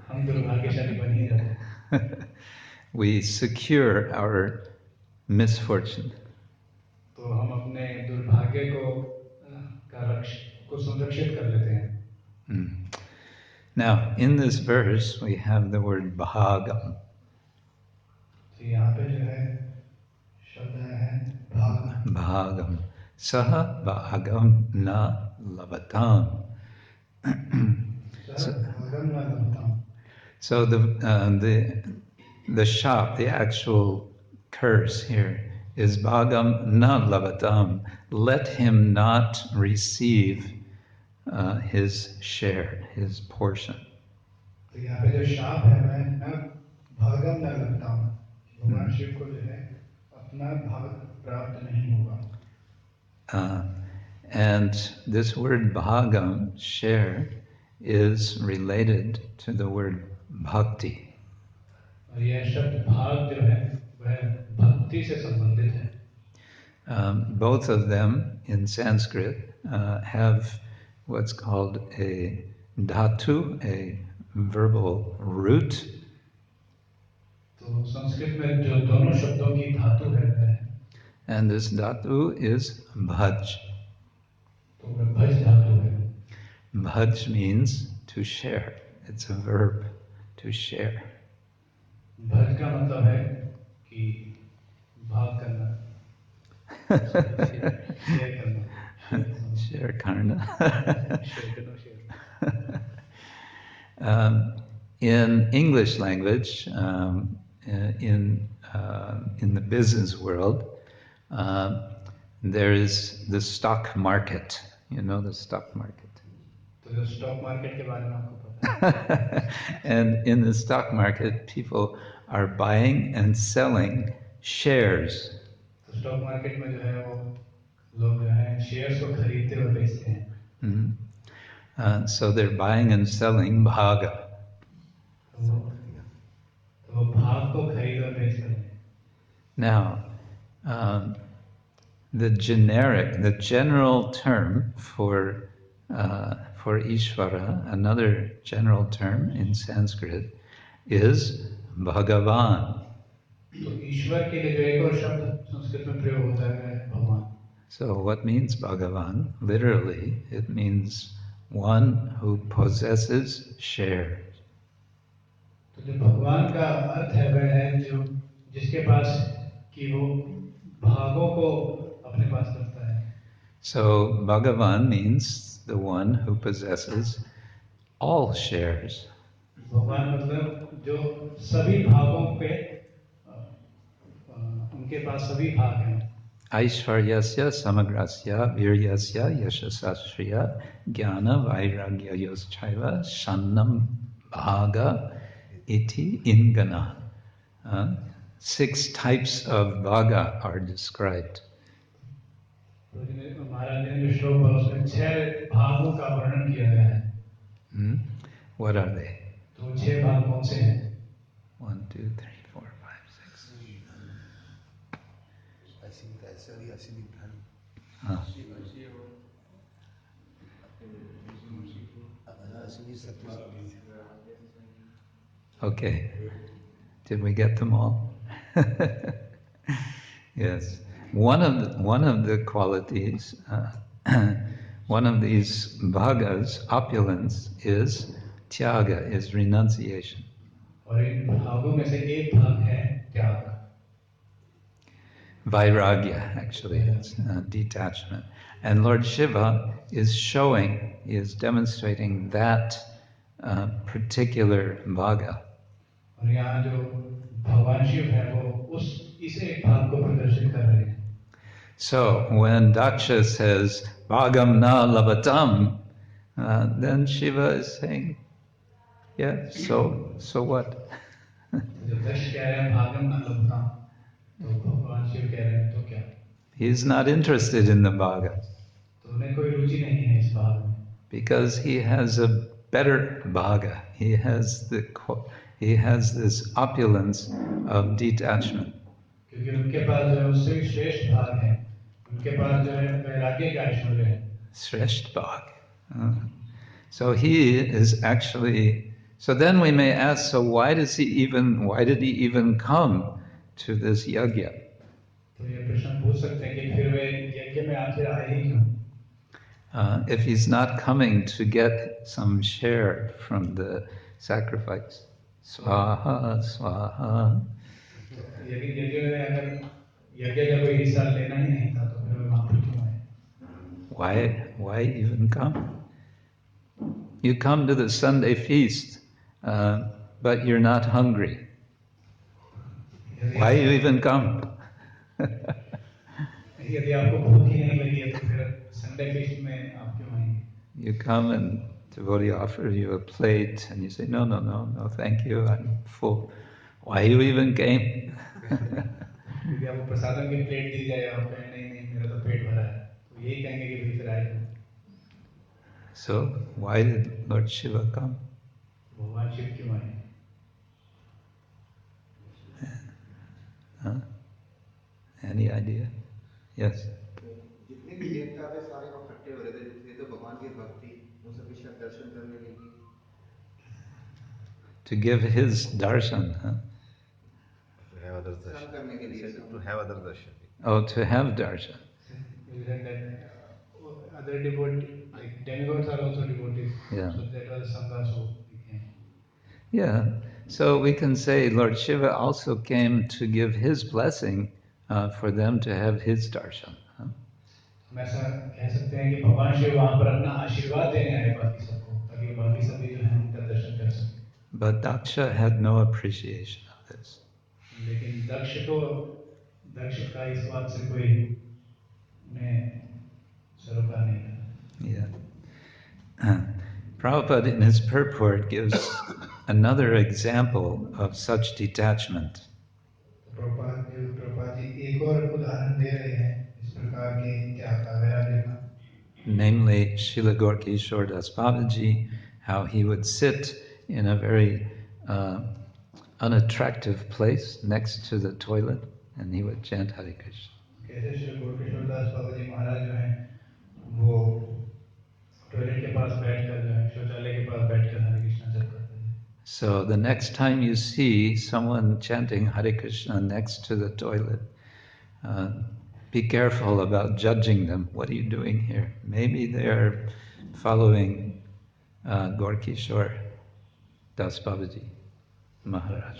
हम दुर्भाग्यशाली बन ही जाते हैं. We secure our misfortune. तो हम अपने दुर्भाग्य को संरक्षित कर लेते हैं. Now, in this verse, we have the word bhāgam. तो यहाँ पे जो है शब्द है bhāgam. Bhāgam. Saha bhāgam na labhatāṁ. So the shop, the actual curse here is bhāgam na labhatāṁ. Let him not receive his share, his portion. तो यहाँ पे जो शाप है, मैं भागम न लगता हूँ. भगवान शिव को जो है अपना भाग प्राप्त नहीं होगा. And this word bhāgam, share, is related to the word bhakti. और यह शब्द भाग जो है वह भक्ति से संबंधित है. Both of them in Sanskrit have what's called a dhatu, a verbal root. तो संस्कृत में जो दोनों शब्दों की धातु है, and this dhatu is bhaj. तो वह भज धातु है. Bhaj means to share. It's a verb, to share. भज का मतलब है कि भाग करना, शेयर करना. Share karna. In English language, in the business world, there is the stock market. You know the stock market. तो stock market के बारे में आपको पता है. And in the stock market, people are buying and selling shares. तो stock market में जो है वो लोग जो है shares को खरीदते और बेचते हैं. So they're buying and selling bhāga. तो वो भाग को खरीद और बेच रहे हैं. Now, the general term for Ishvara, another general term in Sanskrit, is Bhagavan. तो ईश्वर के लिए जो एक और शब्द संस्कृत में प्रयोग होता है भगवान. So what means Bhagavan? Literally, it means one who possesses share. तो जो भगवान का अर्थ है वह है जो जिसके पास कि वो भागों को अपने पास रखता है. So Bhagavan means the one who possesses all shares. भगवान मतलब जो सभी भागों पे उनके पास सभी भाग हैं। Aishvaryasya samagrasya viryasya yashasasriya jnana vairagyayoschaiva shannam bhaga iti ingana. 6 types of bhaga are described. महाराज ने जो श्लोक है उसमें 6 भागों का वर्णन किया गया है। What are they? तो 6 भाग कौन से हैं? 1, 2, 3, 4, 5, 6. Ah. Okay. Did we get them all? Yes. One of the qualities, one of these bhagas, opulence, is tyaga, is renunciation. और इन भागों में से एक भाग है त्याग। Vairagya, actually, it's detachment. And Lord Śiva is showing, he is demonstrating that particular bhaga. और यहाँ जो भगवान शिव है वो इस एक भाग को प्रदर्शित कर रहे हैं। So when Daksha says bhāgam na labhatāṁ, then Shiva is saying, yeah, so what? जब दक्ष कह रहे हैं भागम न लभताम, तो भगवान शिव कह रहे हैं तो क्या? He's not interested in the bhaga. तो उन्हें कोई रुचि नहीं है इस भाग में। Because he has a better bhaga. He has this opulence of detachment. क्योंकि उनके पास जो उससे श्रेष्ठ भाग है, उनके पास जो है वैराग्य का ऐश्वर्य है। Shresht bhag. So he is actually. So then we may ask, so why did he even come to this yajna? तो ये प्रश्न पूछ सकते हैं कि फिर वे यज्ञ में आखिर आए ही क्यों? If he's not coming to get some share from the sacrifice, swaha, swaha. यज्ञ में अगर यज्ञ का कोई हिस्सा लेना ही नहीं था तो फिर वे वहाँ पर क्यों आए? Why even come? You come to the Sunday feast, but you're not hungry. Why you even come? यदि आपको भूख ही नहीं लगी है तो फिर संडे फीस्ट में आप क्यों आएंगे? You come and devotee offers you a plate and you say, no, thank you, I'm full. Why you even came? यदि आपको प्रसादम की प्लेट दी जाए आप कहें नहीं मेरा तो पेट भरा है, तो यही कहेंगे कि फिर आए क्यों? So why did Lord Shiva come? भगवान शिव क्यों आए? Huh? Any idea? Yes. जितने भी देवता थे सारे इकट्ठे हो रहे थे तो भगवान की भक्ति उन सबके शायद दर्शन करने के लिए To give his darshan, huh? To have other darshan. To have other darshan. Oh, to have darshan. Other devotees, like demigods are also devotees. Yeah. So that was Sangha, so we can. Yeah. So we can say Lord Shiva also came to give his blessing for them to have his darshan. Huh? हम ऐसा कह सकते हैं कि भगवान शिव वहाँ पर अपना आशीर्वाद देने आए बाकी सबको, ताकि बाकी सभी जो हैं उनका दर्शन कर सकें। But Daksha had no appreciation of this. लेकिन दक्ष का इस बात से कोई उन्हें सरोकार नहीं था। Yeah. Prabhupada in his purport gives another example of such detachment. Prabhupada ji एक और उदाहरण दे रहे हैं इस प्रकार के त्याग का, वैराग्य का। Namely, Srila Gorkishore Das Babaji, how he would sit in a very unattractive place next to the toilet and he would chant Hare Krishna. कैसे श्री गोरकिशोर दास बाबा जी महाराज जो हैं वो टॉयलेट के पास बैठकर जो है शौचालय के पास बैठकर हरे कृष्णा जप करते हैं। So the next time you see someone chanting Hare Krishna next to the toilet, be careful about judging them. What are you doing here? Maybe they're following Gorkishore Das Babaji Maharaj.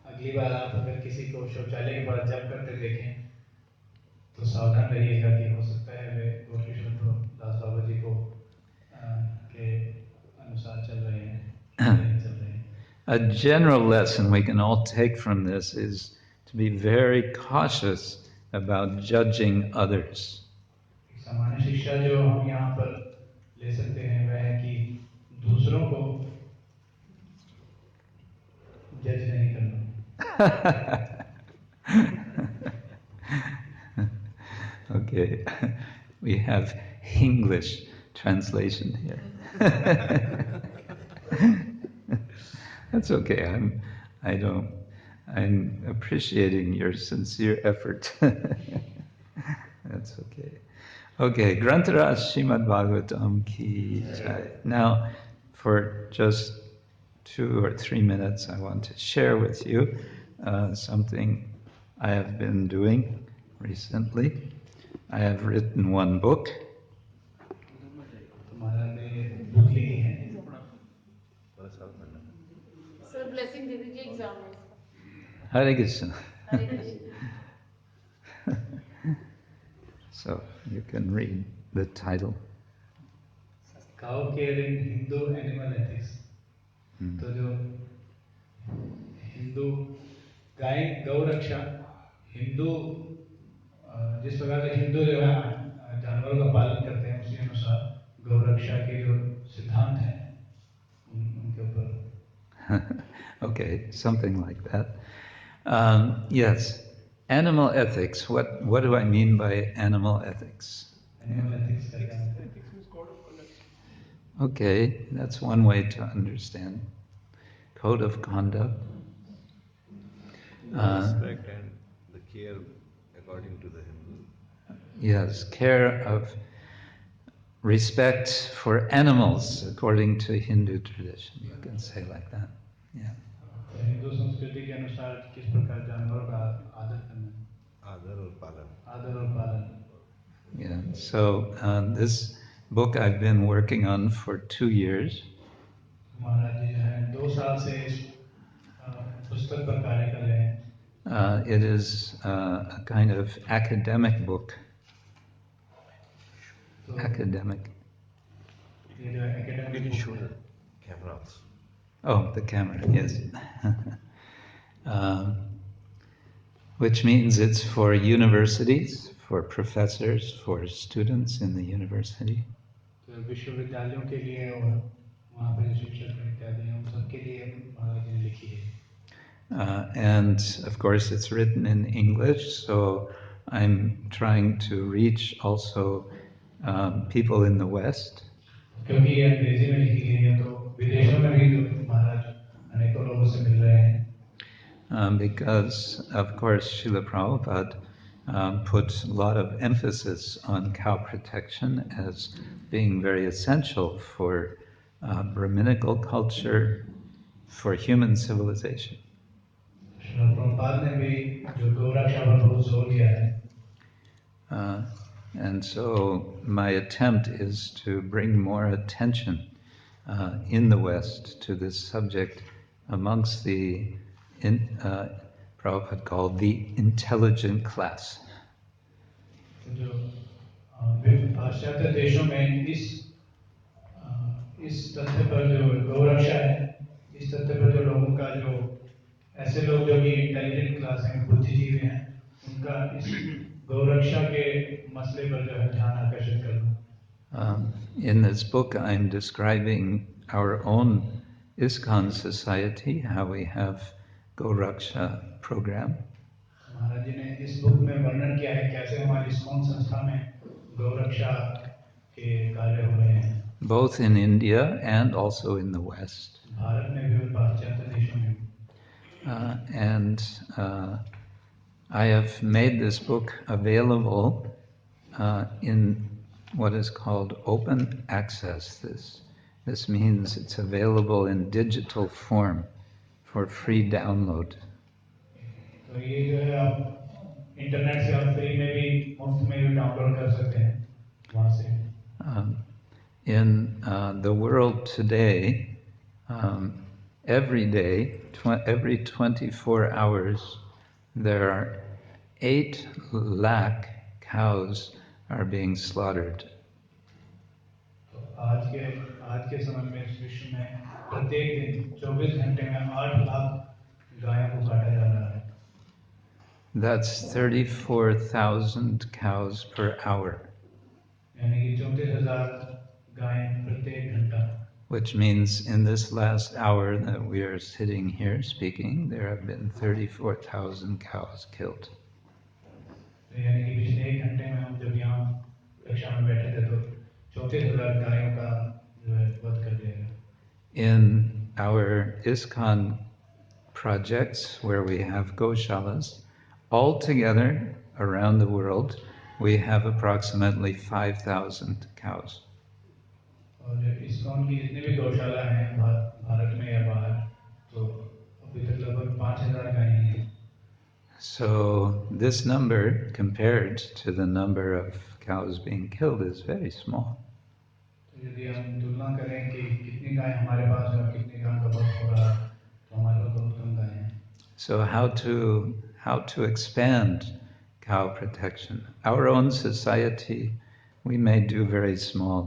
अगली बार आप अगर किसी को शौचालय के पास जप करते देखें तो सावधान रहिएगा कि हो सकता है वे गोरकिशोर दास बाबा जी को के अनुसार चल रहे हैं, चल रहे हैं। a general lesson we can all take from this is to be very cautious about judging others. सामान्य शिक्षा जो हम यहाँ पर ले सकते हैं वह है कि दूसरों को जज नहीं करना. Okay, we have English translation here. That's okay. I'm appreciating your sincere effort. That's okay. Okay, Grantaraj Srimad-Bhagavatam ki jai. Now, for just 2 or 3 minutes, I want to share with you something I have been doing recently. I have written one book. Sir, blessing दे दीजिए exam में. Hare Krishna. Hare Krishna. So you can read the title. Cow care in Hindu animal ethics. तो जो हिंदू गाय गौ रक्षा हिंदू जिस प्रकार से हिंदू जो है जानवरों का पालन करते हैं उसी अनुसार गौ रक्षा के जो सिद्धांत हैं उनके ऊपर. Okay, something like that. Yes, animal ethics. What do I mean by animal ethics? Animal ethics का क्या मतलब? Ethics means code of conduct. Okay, that's one way to understand. Code of conduct. Respect and the care according to the Hindu. Yes, care of respect for animals according to Hindu tradition. You can say like that. Yeah. Hindu संस्कृति के अनुसार किस प्रकार जानवरों का आदर करना. आदर और पालन. आदर और पालन. Yeah. So this book I've been working on for 2 years. महाराज जी जो हैं 2 साल से इस पुस्तक पर कार्य कर रहे हैं. It is a kind of academic book. Academic. ये जो academic book है. Camera also. Oh, the camera, yes. Which means it's for universities, for professors, for students in the university. तो विश्वविद्यालयों के लिए और वहाँ पे जो शिक्षक इत्यादि हैं उन सबके लिए महाराज जी ने लिखी है. And of course it's written in English, so I'm trying to reach also people in the West. क्योंकि ये अंग्रेजी में लिखी गई है तो विदेशों में भी महाराज अनेकों लोगों से मिल रहे हैं. Because of course Srila Prabhupada put a lot of emphasis on cow protection as being very essential for Brahminical culture, for human civilization. And so my attempt is to bring more attention in the West to this subject amongst the Prabhupada called the intelligent class. पाश्चात्य देशों में इस तथ्य पर जो गौरक्षा है इस तथ्य पर जो लोगों का जो ऐसे लोग जो कि इंटेलिजेंट क्लास हैं बुद्धिजीवी हैं उनका इस गौरक्षा के मसले पर जो है ध्यान आकर्षित करना. In this book I'm describing our own ISKCON society, how we have Gauraksha program. महाराज जी ने इस बुक में वर्णन किया है कैसे हमारी ISKCON संस्था में गौरक्षा के कार्य हो रहे हैं. Both in India and also in the West. Bharat में भी और पाश्चात्य देशों में. And I have made this book available in what is called open access. This means it's available in digital form for free download. तो ये जो है आप इंटरनेट से आप फ्री में भी मुफ्त में भी डाउनलोड कर सकते हैं वहाँ से. In the world today, every day, every 24 hours, there are 8 lakh cows are being slaughtered. आज के समय में इस विश्व में प्रत्येक दिन 24 घंटे में 8 लाख गायों को काटा जा रहा है. That's 34,000 cows per hour. यानी कि 34,000 गायें प्रत्येक घंटा. Which means in this last hour that we are sitting here speaking, there have been 34,000 cows killed. यानी कि पिछले 1 घंटे में हम जब यहाँ कक्षा में बैठे थे तो 34,000 गायों का जो है वध कर दिया गया. In our ISKCON projects where we have goshalas, all together around the world, we have approximately 5,000 cows. और ISKCON की जितनी भी गौशाला हैं भारत में या बाहर, तो अभी तक लगभग 5,000 गायें हैं. So this number compared to the number of cows being killed is very small. तो यदि हम तुलना करें कि कितनी गायें हमारे पास हैं और कितनी गायों का वध हो रहा है, तो हमारे पास बहुत कम गायें हैं. So how to expand cow protection? Our own society, we may do very small.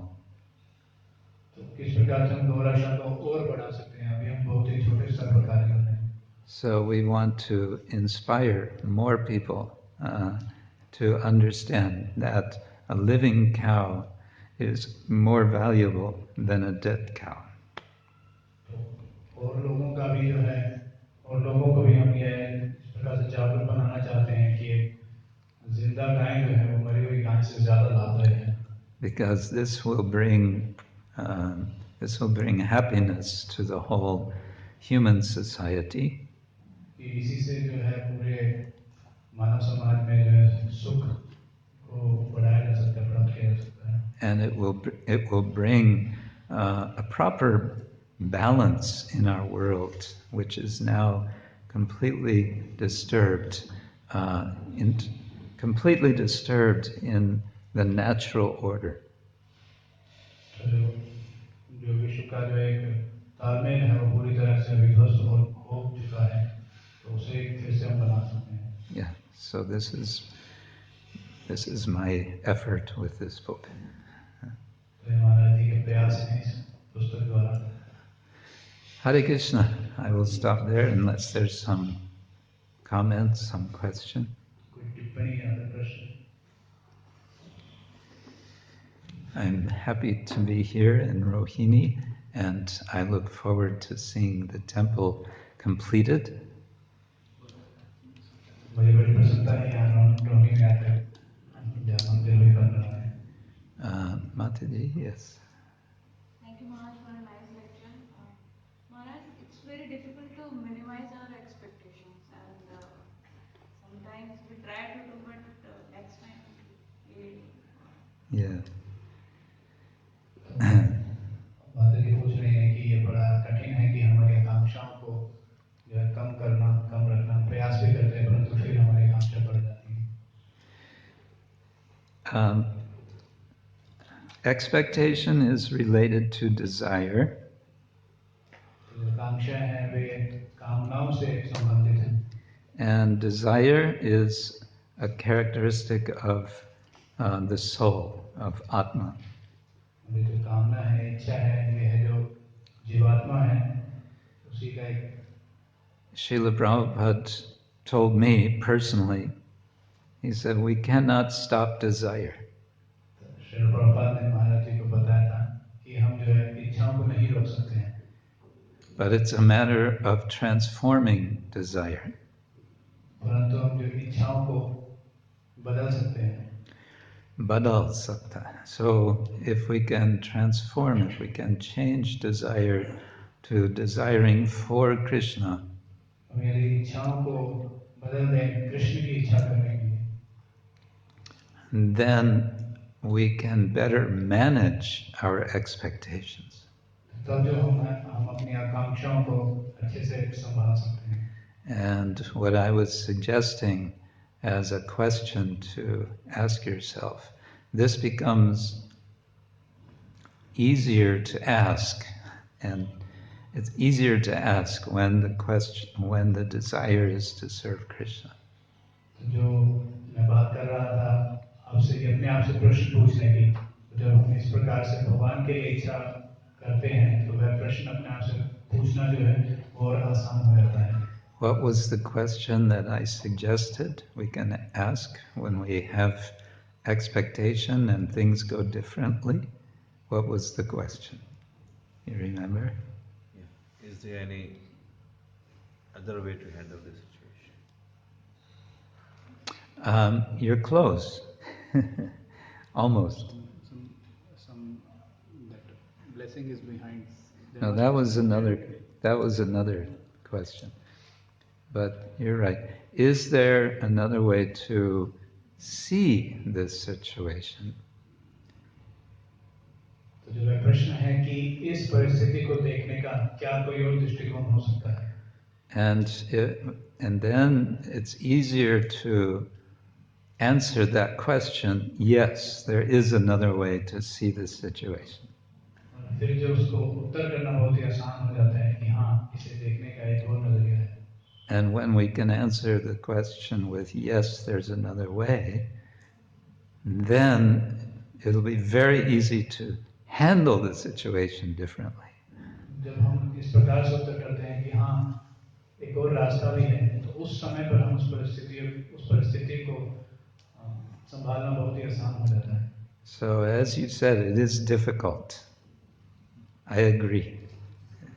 तो किस प्रकार से हम गौ रक्षा को और बढ़ा सकते हैं? अभी हम बहुत ही छोटे स्तर पर कार्य कर रहे हैं. So we want to inspire more people to understand that a living cow is more valuable than a dead cow. और लोगों का भी जो है, और लोगों को भी हम ये इस प्रकार से जागरूक बनाना चाहते हैं कि जिंदा गाय जो है वो मरी हुई गाय से ज्यादा लाभदायक है. Because this will bring happiness to the whole human society. इसी से जो है पूरे मानव समाज में जो है सुख को बढ़ाया जा सकता है, प्राप्त किया जा सकता है. And it will bring a proper balance in our world, which is now completely disturbed in the natural order. जो विश्व का जो एक तालमेल है वो पूरी तरह से विध्वस्त हो चुका है, तो उसे फिर से हम बना सकते हैं. Yeah, so this is my effort with this book. तो महाराज जी के प्रयास हैं इस पुस्तक द्वारा. Hare Krishna. I will stop there unless there's some comments, some question. कोई टिप्पणी या फिर प्रश्न? I'm happy to be here in Rohini, and I look forward to seeing the temple completed. मुझे बड़ी प्रसन्नता है यहाँ रोहिणी में आकर मंदिर भी बन रहा है. Mataji, yes. Thank you, Maharaj, for a nice lecture. Maharaj, it's very difficult to minimize our expectations, and sometimes we try to do, but next time we. Yeah. माता जी पूछ रहे हैं कि ये बड़ा कठिन है कि हमारी आकांक्षाओं को जो है कम रखना, प्रयास भी करते हैं परंतु फिर हमारी आकांक्षा बढ़ जाती है. Expectation is related to desire. आकांक्षा है वे कामनाओं से संबंधित हैं. And desire is a characteristic of the soul, of Atma. जो कामना है, इच्छा है, ये है जो जीवात्मा है, उसी का एक. Srila Prabhupada told me personally, he said, we cannot stop desire. Srila Prabhupada ने महाराज जी को बताया था कि हम जो है इच्छाओं को नहीं रोक सकते हैं. But it's a matter of transforming desire. परंतु हम जो इच्छाओं को बदल सकते हैं. Badal sakta. So if we can transform it, we can change desire to desiring for Krishna. हम यदि इच्छाओं को बदल दें कृष्ण की इच्छा करने के लिए, then we can better manage our expectations. तब जो हम अपनी आकांक्षाओं को अच्छे से संभाल सकते हैं. And what I was suggesting as a question to ask yourself, this becomes easier to ask, and it's easier to ask when the desire is to serve Krishna. जो मैं बात कर रहा था आपसे कि अपने आप से प्रश्न पूछने की, जब हम इस प्रकार से भगवान के लिए इच्छा करते हैं तो वह प्रश्न अपने आप से पूछना जो है वो और आसान हो जाता है. What was the question that I suggested we can ask when we have expectation and things go differently? What was the question? You remember? Yeah. Is there any other way to handle this situation? You're close. Almost. Some that blessing is behind. No, that was another question. But you're right. Is there another way to see this situation? तो जो वह प्रश्न है कि इस परिस्थिति को देखने का क्या कोई और दृष्टिकोण हो सकता है? And then it's easier to answer that question, yes, there is another way to see this situation. और फिर जो उसको उत्तर करना बहुत ही आसान हो जाता है कि हाँ, इसे देखने का एक और नजरिया है. And when we can answer the question with yes, there's another way, then it'll be very easy to handle the situation differently. जब हम इस प्रकार से उत्तर करते हैं कि हाँ, एक और रास्ता भी है, तो उस समय पर हम उस परिस्थिति को संभालना बहुत ही आसान हो जाता है. So as you said, it is difficult. I agree.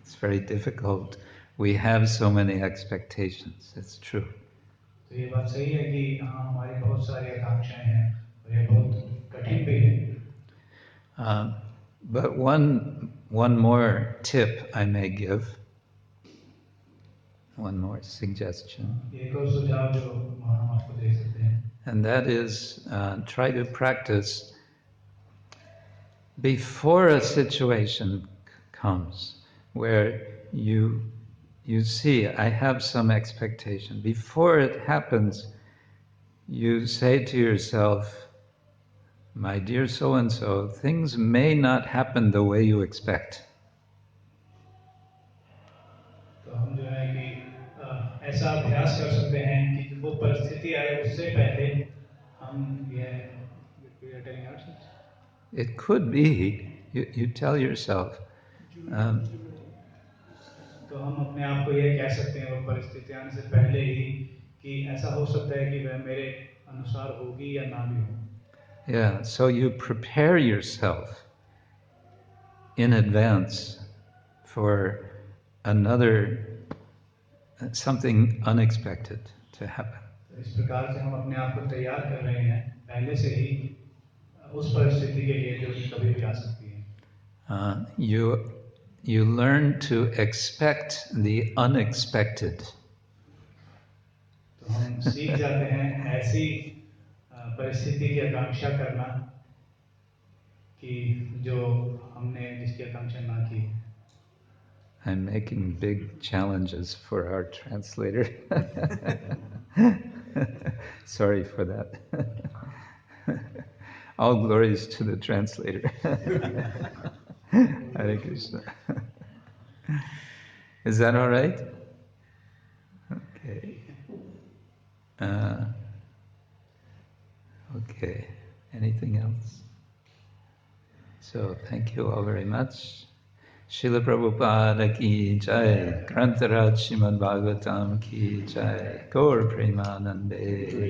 It's very difficult. We have so many expectations. It's true. तो ये बात सही है कि हाँ, हमारी बहुत सारी आकांक्षाएं हैं और ये बहुत कठिन भी है. But one more tip I may give. One more suggestion. एक और सुझाव जो हम आपको दे सकते हैं. And that is try to practice before a situation comes where you see, I have some expectation. Before it happens, you say to yourself, my dear so-and-so, things may not happen the way you expect. तो हम जो है कि ऐसा अभ्यास कर सकते हैं कि वो परिस्थिति आए उससे पहले हम ये telling ourselves. It could be, you tell yourself, तो हम अपने आप को ये कह सकते हैं वो परिस्थिति आने से पहले ही कि ऐसा हो सकता है कि वह मेरे अनुसार होगी या ना भी हो. Yeah, so you prepare yourself in advance for something unexpected to happen. तो इस प्रकार से हम अपने आप को तैयार कर रहे हैं पहले से ही उस परिस्थिति के लिए जो कि कभी भी आ सकती है. You learn to expect the unexpected. तो हम सीख जाते हैं ऐसी परिस्थिति की आकांक्षा करना कि जो हमने जिसकी आकांक्षा ना की. I'm making big challenges for our translator. Sorry for that. All glories to the translator. Hare Krishna. Is that all right? Okay. Okay. Anything else? So thank you all very much. Srila Prabhupada ki jai, Grantaraj Srimad-Bhagavatam ki jai, Gaur Premanande.